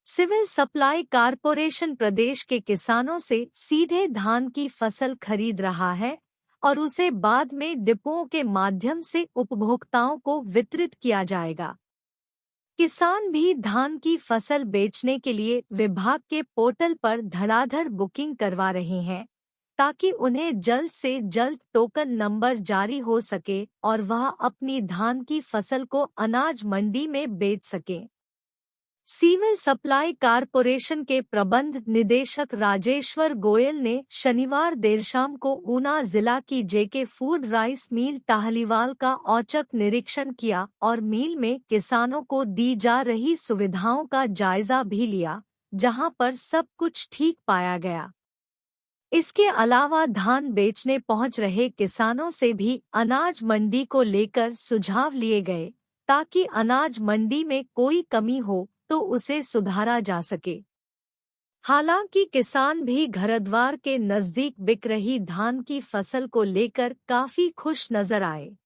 सिविल सप्लाई कारपोरेशन प्रदेश के किसानों से सीधे धान की फसल खरीद रहा है और उसे बाद में डिपोओं के माध्यम से उपभोक्ताओं को वितरित किया जाएगा। किसान भी धान की फसल बेचने के लिए विभाग के पोर्टल पर धड़ाधड़ बुकिंग करवा रहे हैं, ताकि उन्हें जल्द से जल्द टोकन नंबर जारी हो सके और वह अपनी धान की फसल को अनाज मंडी में बेच सकें। सिविल सप्लाई कारपोरेशन के प्रबंध निदेशक राजेश्वर गोयल ने शनिवार देर शाम को ऊना जिला की जेके फूड राइस मिल टाहलीवाल का औचक निरीक्षण किया और मिल में किसानों को दी जा रही सुविधाओं का जायजा भी लिया, जहां पर सब कुछ ठीक पाया गया। इसके अलावा धान बेचने पहुंच रहे किसानों से भी अनाज मंडी को लेकर सुझाव लिए गए, ताकि अनाज मंडी में कोई कमी हो तो उसे सुधारा जा सके। हालांकि किसान भी घरद्वार के नजदीक बिक रही धान की फसल को लेकर काफी खुश नजर आए।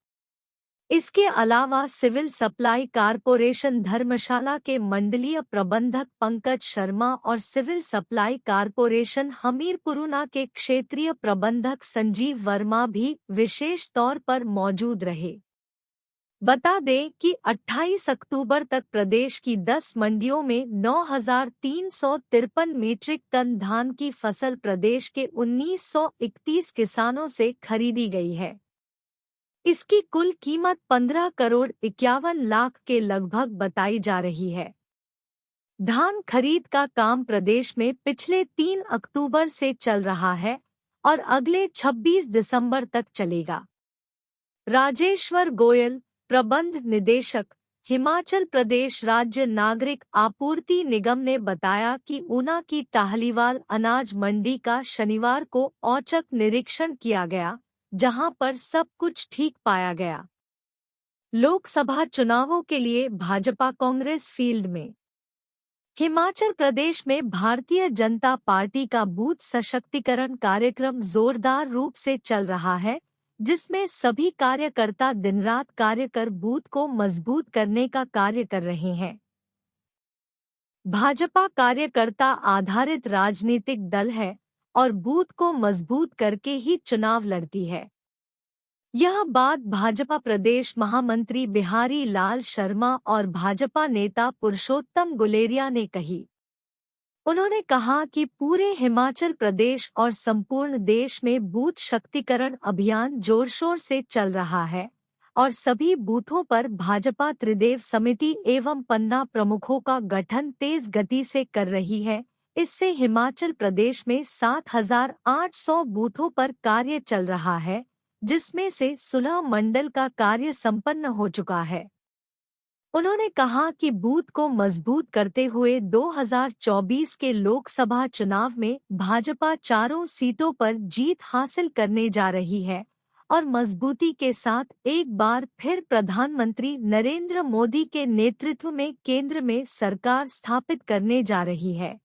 इसके अलावा सिविल सप्लाई कारपोरेशन धर्मशाला के मंडलीय प्रबंधक पंकज शर्मा और सिविल सप्लाई कारपोरेशन हमीरपुर के क्षेत्रीय प्रबंधक संजीव वर्मा भी विशेष तौर पर मौजूद रहे। बता दें कि 28 अक्टूबर तक प्रदेश की 10 मंडियों में 9,353 मीट्रिक टन धान की फसल प्रदेश के 1931 किसानों से खरीदी गई है। इसकी कुल कीमत 15 करोड़ 51 लाख के लगभग बताई जा रही है। धान खरीद का काम प्रदेश में पिछले 3 अक्टूबर से चल रहा है और अगले 26 दिसंबर तक चलेगा। राजेश्वर गोयल, प्रबंध निदेशक, हिमाचल प्रदेश राज्य नागरिक आपूर्ति निगम ने बताया कि ऊना की टाहलीवाल अनाज मंडी का शनिवार को औचक निरीक्षण किया गया, जहां पर सब कुछ ठीक पाया गया। लोकसभा चुनावों के लिए भाजपा कांग्रेस फील्ड में। हिमाचल प्रदेश में भारतीय जनता पार्टी का बूथ सशक्तिकरण कार्यक्रम जोरदार रूप से चल रहा है, जिसमें सभी कार्यकर्ता दिन-रात कार्य कर बूथ को मजबूत करने का कार्य कर रहे हैं। भाजपा कार्यकर्ता आधारित राजनीतिक दल है और बूथ को मजबूत करके ही चुनाव लड़ती है। यह बात भाजपा प्रदेश महामंत्री बिहारी लाल शर्मा और भाजपा नेता पुरुषोत्तम गुलेरिया ने कही। उन्होंने कहा कि पूरे हिमाचल प्रदेश और संपूर्ण देश में बूथ शक्तिकरण अभियान जोर शोर से चल रहा है और सभी बूथों पर भाजपा त्रिदेव समिति एवं पन्ना प्रमुखों का गठन तेज गति से कर रही है। इससे हिमाचल प्रदेश में 7,800 बूथों पर कार्य चल रहा है, जिसमें से 16 मंडल का कार्य संपन्न हो चुका है। उन्होंने कहा कि बूथ को मजबूत करते हुए 2024 के लोकसभा चुनाव में भाजपा चारों सीटों पर जीत हासिल करने जा रही है और मजबूती के साथ एक बार फिर प्रधानमंत्री नरेंद्र मोदी के नेतृत्व में केंद्र में सरकार स्थापित करने जा रही है।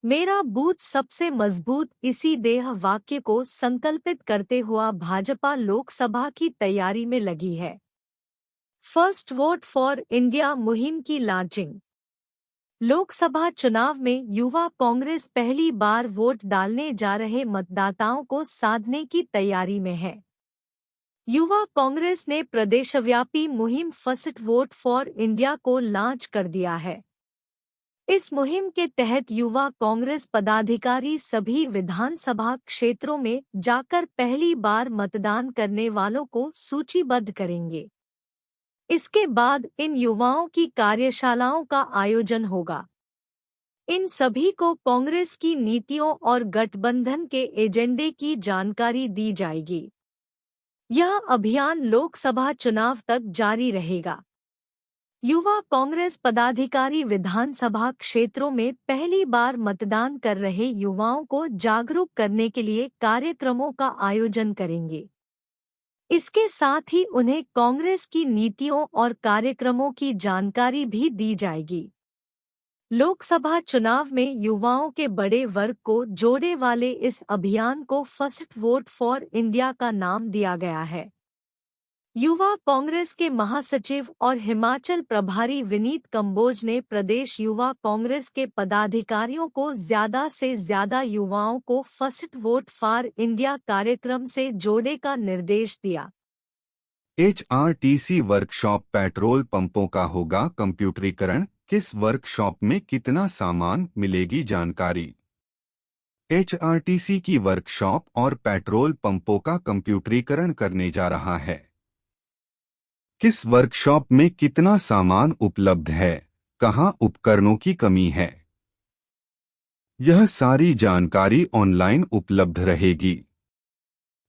मेरा बूथ सबसे मजबूत, इसी देह वाक्य को संकल्पित करते हुआ भाजपा लोकसभा की तैयारी में लगी है। फर्स्ट वोट फॉर इंडिया मुहिम की लॉन्चिंग। लोकसभा चुनाव में युवा कांग्रेस पहली बार वोट डालने जा रहे मतदाताओं को साधने की तैयारी में है। युवा कांग्रेस ने प्रदेशव्यापी मुहिम फर्स्ट वोट फॉर इंडिया को लॉन्च कर दिया है। इस मुहिम के तहत युवा कांग्रेस पदाधिकारी सभी विधानसभा क्षेत्रों में जाकर पहली बार मतदान करने वालों को सूचीबद्ध करेंगे। इसके बाद इन युवाओं की कार्यशालाओं का आयोजन होगा। इन सभी को कांग्रेस की नीतियों और गठबंधन के एजेंडे की जानकारी दी जाएगी। यह अभियान लोकसभा चुनाव तक जारी रहेगा। युवा कांग्रेस पदाधिकारी विधानसभा क्षेत्रों में पहली बार मतदान कर रहे युवाओं को जागरूक करने के लिए कार्यक्रमों का आयोजन करेंगे। इसके साथ ही उन्हें कांग्रेस की नीतियों और कार्यक्रमों की जानकारी भी दी जाएगी। लोकसभा चुनाव में युवाओं के बड़े वर्ग को जोड़ने वाले इस अभियान को फर्स्ट वोट फॉर इंडिया का नाम दिया गया है। युवा कांग्रेस के महासचिव और हिमाचल प्रभारी विनीत कंबोज ने प्रदेश युवा कांग्रेस के पदाधिकारियों को ज्यादा से ज्यादा युवाओं को फर्स्ट वोट फॉर इंडिया कार्यक्रम से जोड़ने का निर्देश दिया। HRTC वर्कशॉप पेट्रोल पंपों का होगा कंप्यूटरीकरण, किस वर्कशॉप में कितना सामान मिलेगी जानकारी। HRTC की वर्कशॉप और पेट्रोल पंपों का कंप्यूटरीकरण करने जा रहा है। किस वर्कशॉप में कितना सामान उपलब्ध है, कहां उपकरणों की कमी है, यह सारी जानकारी ऑनलाइन उपलब्ध रहेगी।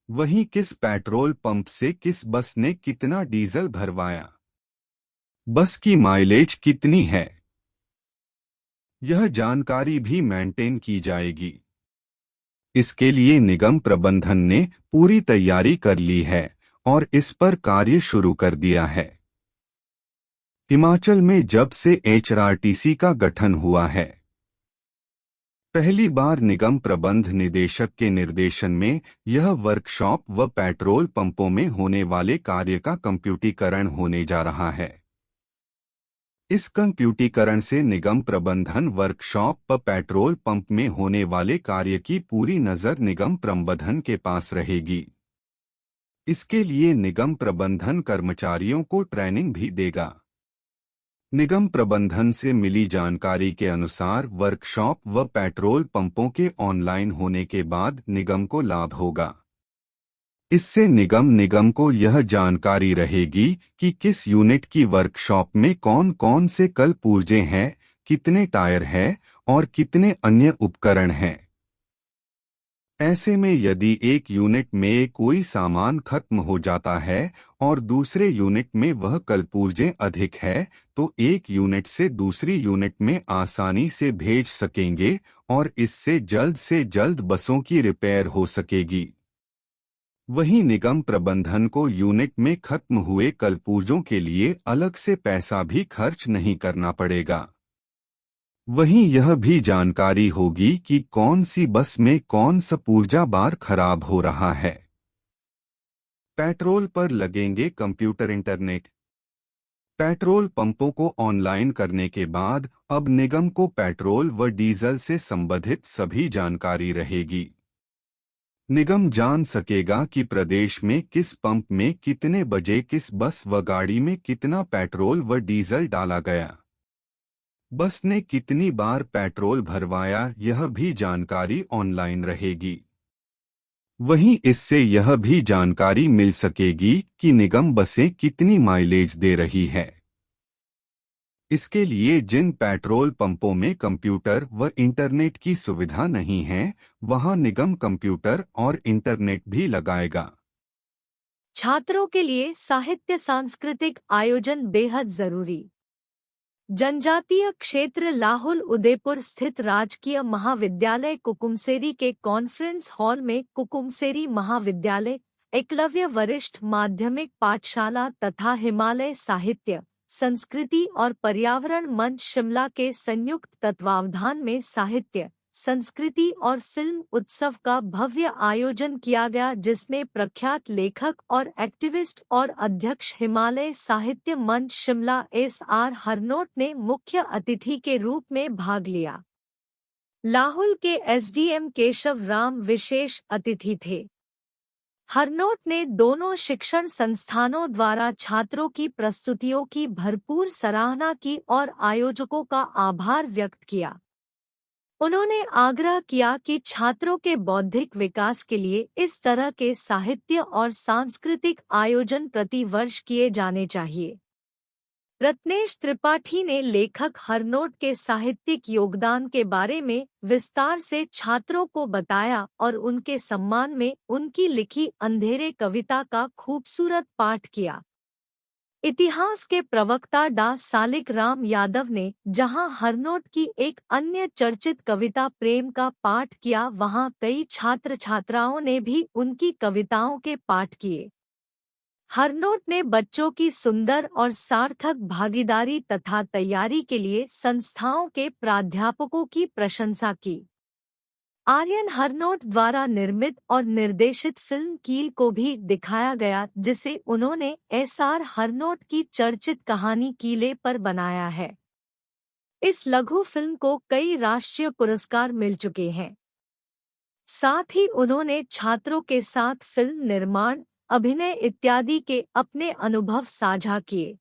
वहीं किस पेट्रोल पंप से किस बस ने कितना डीजल भरवाया, बस की माइलेज कितनी है, यह जानकारी भी मेंटेन की जाएगी। इसके लिए निगम प्रबंधन ने पूरी तैयारी कर ली है और इस पर कार्य शुरू कर दिया है। हिमाचल में जब से HRTC का गठन हुआ है, पहली बार निगम प्रबंध निदेशक के निर्देशन में यह वर्कशॉप व पेट्रोल पंपों में होने वाले कार्य का कंप्यूटरीकरण होने जा रहा है। इस कंप्यूटरीकरण से निगम प्रबंधन वर्कशॉप व पेट्रोल पंप में होने वाले कार्य की पूरी नज़र निगम प्रबंधन के पास रहेगी। इसके लिए निगम प्रबंधन कर्मचारियों को ट्रेनिंग भी देगा। निगम प्रबंधन से मिली जानकारी के अनुसार वर्कशॉप व पेट्रोल पंपों के ऑनलाइन होने के बाद निगम को लाभ होगा। इससे निगम को यह जानकारी रहेगी कि किस यूनिट की वर्कशॉप में कौन कौन से कल पुर्जे हैं, कितने टायर हैं और कितने अन्य उपकरण हैं। ऐसे में यदि एक यूनिट में कोई सामान खत्म हो जाता है और दूसरे यूनिट में वह कलपुर्जे अधिक है, तो एक यूनिट से दूसरी यूनिट में आसानी से भेज सकेंगे और इससे जल्द बसों की रिपेयर हो सकेगी। वहीं निगम प्रबंधन को यूनिट में खत्म हुए कलपुर्जों के लिए अलग से पैसा भी खर्च नहीं करना पड़ेगा। वहीं यह भी जानकारी होगी कि कौन सी बस में कौन सा पुर्जा बार खराब हो रहा है। पेट्रोल पर लगेंगे कंप्यूटर इंटरनेट। पेट्रोल पंपों को ऑनलाइन करने के बाद अब निगम को पेट्रोल व डीजल से संबंधित सभी जानकारी रहेगी। निगम जान सकेगा कि प्रदेश में किस पंप में कितने बजे किस बस व गाड़ी में कितना पेट्रोल व डीजल डाला गया। बस ने कितनी बार पेट्रोल भरवाया, यह भी जानकारी ऑनलाइन रहेगी। वहीं इससे यह भी जानकारी मिल सकेगी कि निगम बसें कितनी माइलेज दे रही है। इसके लिए जिन पेट्रोल पंपों में कंप्यूटर व इंटरनेट की सुविधा नहीं है, वहां निगम कंप्यूटर और इंटरनेट भी लगाएगा। छात्रों के लिए साहित्य सांस्कृतिक आयोजन बेहद जरूरी। जनजातीय क्षेत्र लाहुल उदयपुर स्थित राजकीय महाविद्यालय कुकुमसेरी के कॉन्फ्रेंस हॉल में कुकुमसेरी महाविद्यालय, एकलव्य वरिष्ठ माध्यमिक पाठशाला तथा हिमालय साहित्य, संस्कृति और पर्यावरण मंच शिमला के संयुक्त तत्वावधान में साहित्य, संस्कृति और फिल्म उत्सव का भव्य आयोजन किया गया, जिसमें प्रख्यात लेखक और एक्टिविस्ट और अध्यक्ष हिमालय साहित्य मंच शिमला SR हरनोट ने मुख्य अतिथि के रूप में भाग लिया। लाहुल के SDM केशव राम विशेष अतिथि थे। हरनोट ने दोनों शिक्षण संस्थानों द्वारा छात्रों की प्रस्तुतियों की भरपूर सराहना की और आयोजकों का आभार व्यक्त किया। उन्होंने आग्रह किया कि छात्रों के बौद्धिक विकास के लिए इस तरह के साहित्य और सांस्कृतिक आयोजन प्रति वर्ष किए जाने चाहिए। रत्नेश त्रिपाठी ने लेखक हरनोट के साहित्यिक योगदान के बारे में विस्तार से छात्रों को बताया और उनके सम्मान में उनकी लिखी अंधेरे कविता का खूबसूरत पाठ किया। इतिहास के प्रवक्ता डा सालिक राम यादव ने जहां हरनोट की एक अन्य चर्चित कविता प्रेम का पाठ किया, वहां कई छात्र छात्राओं ने भी उनकी कविताओं के पाठ किए। हरनोट ने बच्चों की सुंदर और सार्थक भागीदारी तथा तैयारी के लिए संस्थाओं के प्राध्यापकों की प्रशंसा की। आर्यन हरनोट द्वारा निर्मित और निर्देशित फिल्म कील को भी दिखाया गया, जिसे उन्होंने SR हरनोट की चर्चित कहानी कीले पर बनाया है। इस लघु फिल्म को कई राष्ट्रीय पुरस्कार मिल चुके हैं। साथ ही उन्होंने छात्रों के साथ फिल्म निर्माण, अभिनय इत्यादि के अपने अनुभव साझा किए।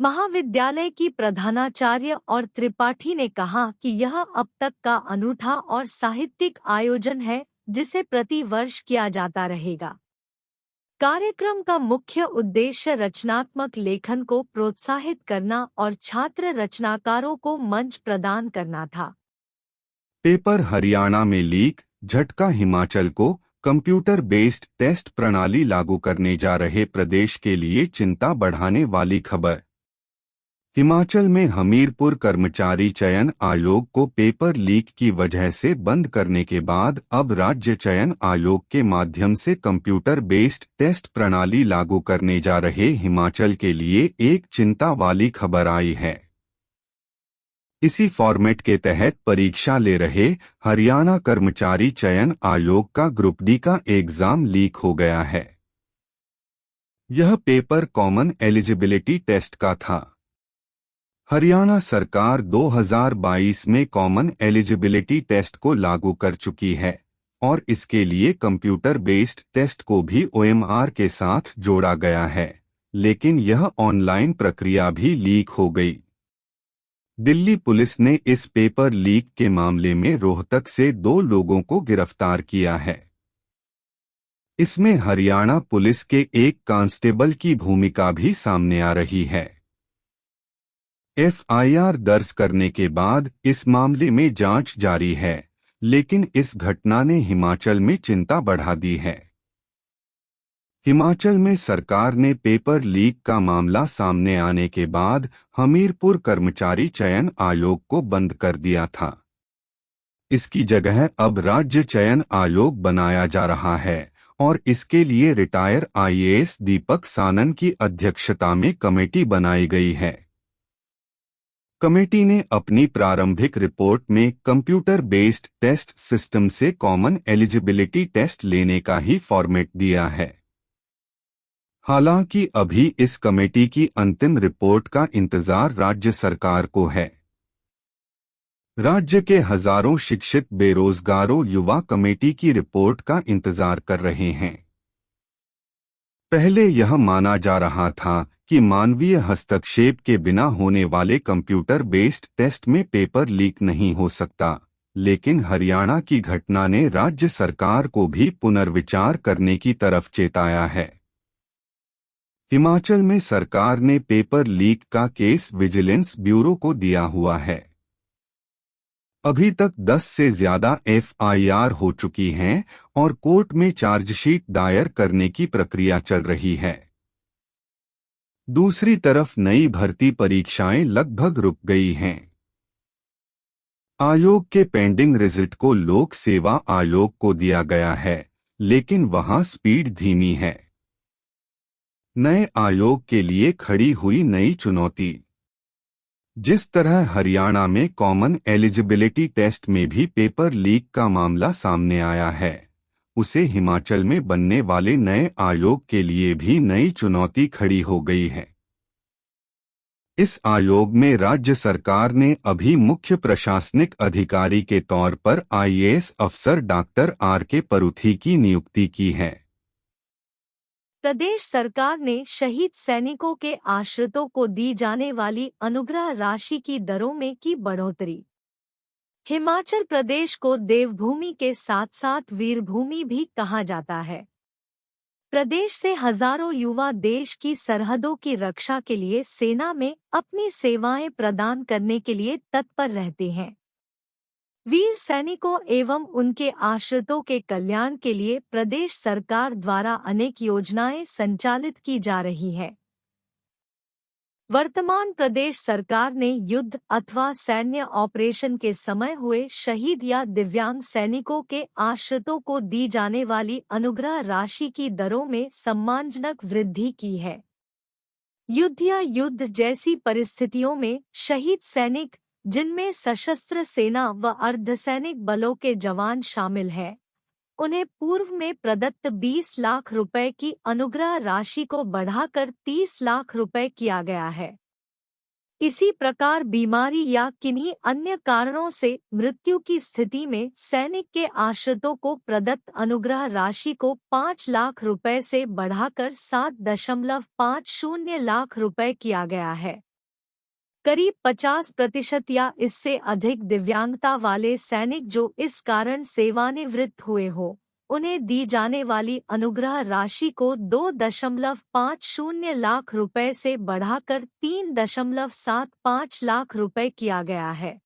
महाविद्यालय की प्रधानाचार्य और त्रिपाठी ने कहा कि यह अब तक का अनूठा और साहित्यिक आयोजन है, जिसे प्रति वर्ष किया जाता रहेगा। कार्यक्रम का मुख्य उद्देश्य रचनात्मक लेखन को प्रोत्साहित करना और छात्र रचनाकारों को मंच प्रदान करना था। पेपर हरियाणा में लीक, झटका हिमाचल को। कंप्यूटर बेस्ड टेस्ट प्रणाली लागू करने जा रहे प्रदेश के लिए चिंता बढ़ाने वाली खबर। हिमाचल में हमीरपुर कर्मचारी चयन आयोग को पेपर लीक की वजह से बंद करने के बाद अब राज्य चयन आयोग के माध्यम से कंप्यूटर बेस्ड टेस्ट प्रणाली लागू करने जा रहे हिमाचल के लिए एक चिंता वाली खबर आई है। इसी फॉर्मेट के तहत परीक्षा ले रहे हरियाणा कर्मचारी चयन आयोग का ग्रुप डी का एग्जाम लीक हो गया है। यह पेपर कॉमन एलिजिबिलिटी टेस्ट का था। हरियाणा सरकार 2022 में कॉमन एलिजिबिलिटी टेस्ट को लागू कर चुकी है और इसके लिए कंप्यूटर बेस्ड टेस्ट को भी OMR के साथ जोड़ा गया है, लेकिन यह ऑनलाइन प्रक्रिया भी लीक हो गई। दिल्ली पुलिस ने इस पेपर लीक के मामले में रोहतक से 2 लोगों को गिरफ्तार किया है। इसमें हरियाणा पुलिस के एक कांस्टेबल की भूमिका भी सामने आ रही है। FIR दर्ज करने के बाद इस मामले में जांच जारी है, लेकिन इस घटना ने हिमाचल में चिंता बढ़ा दी है। हिमाचल में सरकार ने पेपर लीक का मामला सामने आने के बाद हमीरपुर कर्मचारी चयन आयोग को बंद कर दिया था। इसकी जगह अब राज्य चयन आयोग बनाया जा रहा है और इसके लिए रिटायर IAS दीपक सानन की अध्यक्षता में कमेटी बनाई गई है। कमेटी ने अपनी प्रारंभिक रिपोर्ट में कंप्यूटर बेस्ड टेस्ट सिस्टम से कॉमन एलिजिबिलिटी टेस्ट लेने का ही फॉर्मेट दिया है। हालांकि अभी इस कमेटी की अंतिम रिपोर्ट का इंतजार राज्य सरकार को है। राज्य के हजारों शिक्षित बेरोजगारों युवा कमेटी की रिपोर्ट का इंतजार कर रहे हैं। पहले यह माना जा रहा था कि मानवीय हस्तक्षेप के बिना होने वाले कंप्यूटर बेस्ड टेस्ट में पेपर लीक नहीं हो सकता, लेकिन हरियाणा की घटना ने राज्य सरकार को भी पुनर्विचार करने की तरफ चेताया है। हिमाचल में सरकार ने पेपर लीक का केस विजिलेंस ब्यूरो को दिया हुआ है। अभी तक 10 से ज्यादा एफआईआर हो चुकी हैं और कोर्ट में चार्जशीट दायर करने की प्रक्रिया चल रही है। दूसरी तरफ नई भर्ती परीक्षाएं लगभग रुक गई हैं। आयोग के पेंडिंग रिजल्ट को लोक सेवा आयोग को दिया गया है, लेकिन वहां स्पीड धीमी है। नए आयोग के लिए खड़ी हुई नई चुनौती। जिस तरह हरियाणा में कॉमन एलिजिबिलिटी टेस्ट में भी पेपर लीक का मामला सामने आया है, उसे हिमाचल में बनने वाले नए आयोग के लिए भी नई चुनौती खड़ी हो गई है। इस आयोग में राज्य सरकार ने अभी मुख्य प्रशासनिक अधिकारी के तौर पर आईएएस अफसर डॉक्टर आर.के. परूथी की नियुक्ति की है। प्रदेश सरकार ने शहीद सैनिकों के आश्रितों को दी जाने वाली अनुग्रह राशि की दरों में की बढ़ोतरी। हिमाचल प्रदेश को देवभूमि के साथ साथ वीरभूमि भी कहा जाता है। प्रदेश से हजारों युवा देश की सरहदों की रक्षा के लिए सेना में अपनी सेवाएं प्रदान करने के लिए तत्पर रहते हैं। वीर सैनिकों एवं उनके आश्रितों के कल्याण के लिए प्रदेश सरकार द्वारा अनेक योजनाएं संचालित की जा रही है। वर्तमान प्रदेश सरकार ने युद्ध अथवा सैन्य ऑपरेशन के समय हुए शहीद या दिव्यांग सैनिकों के आश्रितों को दी जाने वाली अनुग्रह राशि की दरों में सम्मानजनक वृद्धि की है। युद्ध या युद्ध जैसी परिस्थितियों में शहीद सैनिक, जिनमें सशस्त्र सेना व अर्धसैनिक बलों के जवान शामिल हैं, उन्हें पूर्व में प्रदत्त 20 लाख रुपए की अनुग्रह राशि को बढ़ाकर 30 लाख रुपए किया गया है। इसी प्रकार बीमारी या किन्हीं अन्य कारणों से मृत्यु की स्थिति में सैनिक के आश्रितों को प्रदत्त अनुग्रह राशि को 5 लाख रुपए से बढ़ाकर 7.50 लाख रुपए किया गया है। करीब 50% या इससे अधिक दिव्यांगता वाले सैनिक जो इस कारण सेवानिवृत्त हुए हो, उन्हें दी जाने वाली अनुग्रह राशि को 2.50 लाख रुपए से बढ़ाकर 3.75 लाख रुपए किया गया है।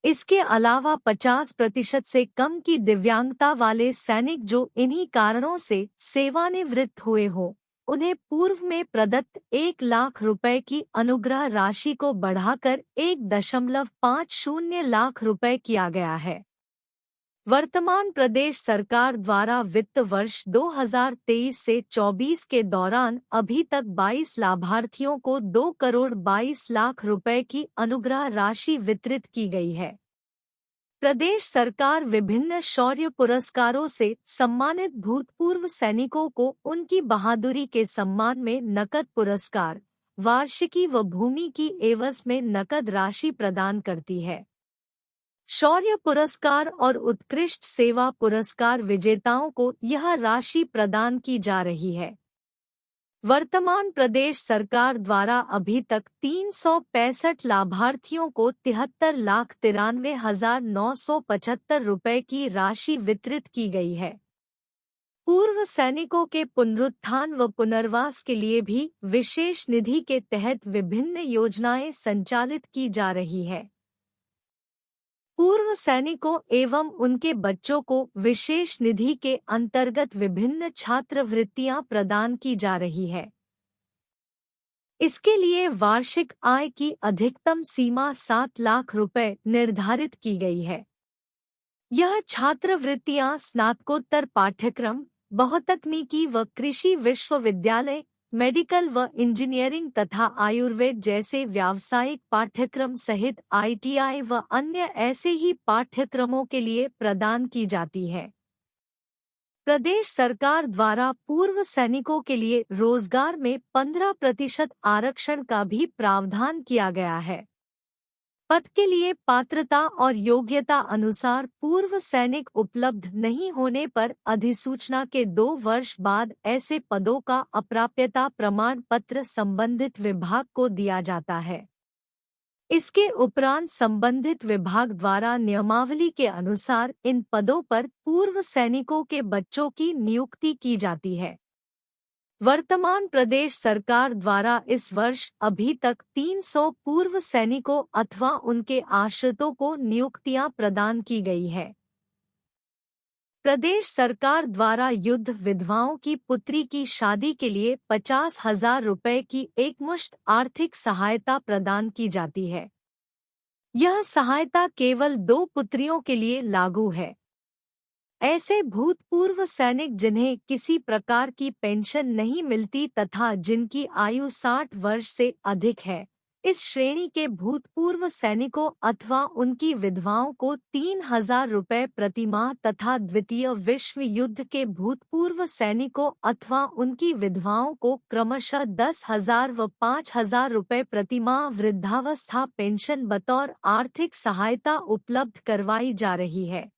इसके अलावा 50% से कम की दिव्यांगता वाले सैनिक जो इन्हीं कारणों से सेवानिवृत्त हुए हो, उन्हें पूर्व में प्रदत्त 1 लाख रुपए की अनुग्रह राशि को बढ़ाकर 1.50 लाख रुपए किया गया है। वर्तमान प्रदेश सरकार द्वारा वित्त वर्ष 2023 से 24 के दौरान अभी तक 22 लाभार्थियों को 2 करोड़ 22 लाख रुपए की अनुग्रह राशि वितरित की गई है। प्रदेश सरकार विभिन्न शौर्य पुरस्कारों से सम्मानित भूतपूर्व सैनिकों को उनकी बहादुरी के सम्मान में नकद पुरस्कार, वार्षिकी व भूमि की एवज में नकद राशि प्रदान करती है। शौर्य पुरस्कार और उत्कृष्ट सेवा पुरस्कार विजेताओं को यह राशि प्रदान की जा रही है। वर्तमान प्रदेश सरकार द्वारा अभी तक 365 लाभार्थियों को 73,93,975 रुपए की राशि वितरित की गई है। पूर्व सैनिकों के पुनरुत्थान व पुनर्वास के लिए भी विशेष निधि के तहत विभिन्न योजनाएं संचालित की जा रही है। पूर्व सैनिकों एवं उनके बच्चों को विशेष निधि के अंतर्गत विभिन्न छात्रवृत्तियां प्रदान की जा रही है। इसके लिए वार्षिक आय की अधिकतम सीमा 7 लाख रुपए निर्धारित की गई है। यह छात्रवृत्तियां स्नातकोत्तर पाठ्यक्रम, बहुतकनीकी व कृषि विश्वविद्यालय, मेडिकल व इंजीनियरिंग तथा आयुर्वेद जैसे व्यावसायिक पाठ्यक्रम सहित आईटीआई व अन्य ऐसे ही पाठ्यक्रमों के लिए प्रदान की जाती है। प्रदेश सरकार द्वारा पूर्व सैनिकों के लिए रोजगार में 15% आरक्षण का भी प्रावधान किया गया है। पद के लिए पात्रता और योग्यता अनुसार पूर्व सैनिक उपलब्ध नहीं होने पर अधिसूचना के 2 वर्ष बाद ऐसे पदों का अप्राप्यता प्रमाण पत्र संबंधित विभाग को दिया जाता है। इसके उपरांत संबंधित विभाग द्वारा नियमावली के अनुसार इन पदों पर पूर्व सैनिकों के बच्चों की नियुक्ति की जाती है। वर्तमान प्रदेश सरकार द्वारा इस वर्ष अभी तक 300 पूर्व सैनिकों अथवा उनके आश्रितों को नियुक्तियां प्रदान की गई है। प्रदेश सरकार द्वारा युद्ध विधवाओं की पुत्री की शादी के लिए 50,000 रुपए की एकमुश्त आर्थिक सहायता प्रदान की जाती है। यह सहायता केवल 2 पुत्रियों के लिए लागू है। ऐसे भूतपूर्व सैनिक जिन्हें किसी प्रकार की पेंशन नहीं मिलती तथा जिनकी आयु 60 वर्ष से अधिक है, इस श्रेणी के भूतपूर्व सैनिकों अथवा उनकी विधवाओं को 3,000 रुपए प्रतिमाह तथा द्वितीय विश्व युद्ध के भूतपूर्व सैनिकों अथवा उनकी विधवाओं को क्रमशः 10,000 व 5,000 रुपए प्रतिमाह वृद्धावस्था पेंशन बतौर आर्थिक सहायता उपलब्ध करवाई जा रही है।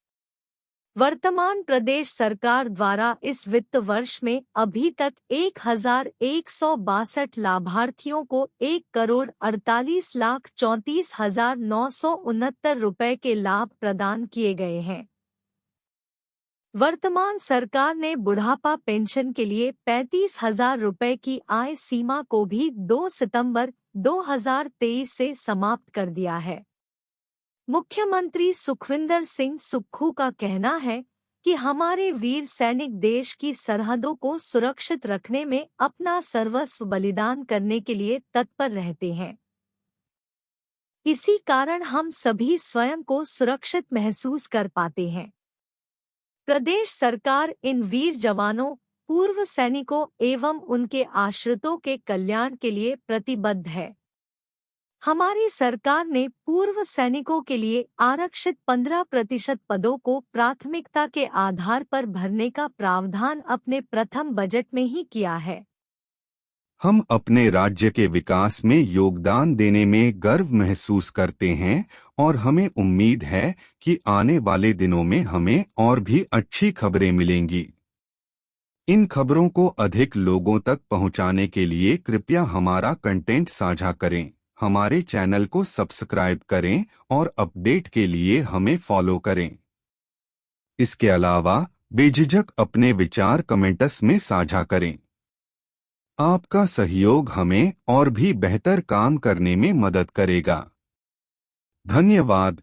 वर्तमान प्रदेश सरकार द्वारा इस वित्त वर्ष में अभी तक 1,162 लाभार्थियों को 1,48,34,969 रुपए के लाभ प्रदान किए गए हैं। वर्तमान सरकार ने बुढ़ापा पेंशन के लिए 35,000 रुपए की आय सीमा को भी 2 सितंबर 2023 से समाप्त कर दिया है। मुख्यमंत्री सुखविंदर सिंह सुक्खू का कहना है कि हमारे वीर सैनिक देश की सरहदों को सुरक्षित रखने में अपना सर्वस्व बलिदान करने के लिए तत्पर रहते हैं। इसी कारण हम सभी स्वयं को सुरक्षित महसूस कर पाते हैं। प्रदेश सरकार इन वीर जवानों, पूर्व सैनिकों एवं उनके आश्रितों के कल्याण के लिए प्रतिबद्ध है। हमारी सरकार ने पूर्व सैनिकों के लिए आरक्षित 15% पदों को प्राथमिकता के आधार पर भरने का प्रावधान अपने प्रथम बजट में ही किया है। हम अपने राज्य के विकास में योगदान देने में गर्व महसूस करते हैं और हमें उम्मीद है कि आने वाले दिनों में हमें और भी अच्छी खबरें मिलेंगी। इन खबरों को अधिक लोगों तक पहुंचाने के लिए कृपया हमारा कंटेंट साझा करें, हमारे चैनल को सब्सक्राइब करें और अपडेट के लिए हमें फॉलो करें। इसके अलावा बेझिझक अपने विचार कमेंट्स में साझा करें। आपका सहयोग हमें और भी बेहतर काम करने में मदद करेगा। धन्यवाद।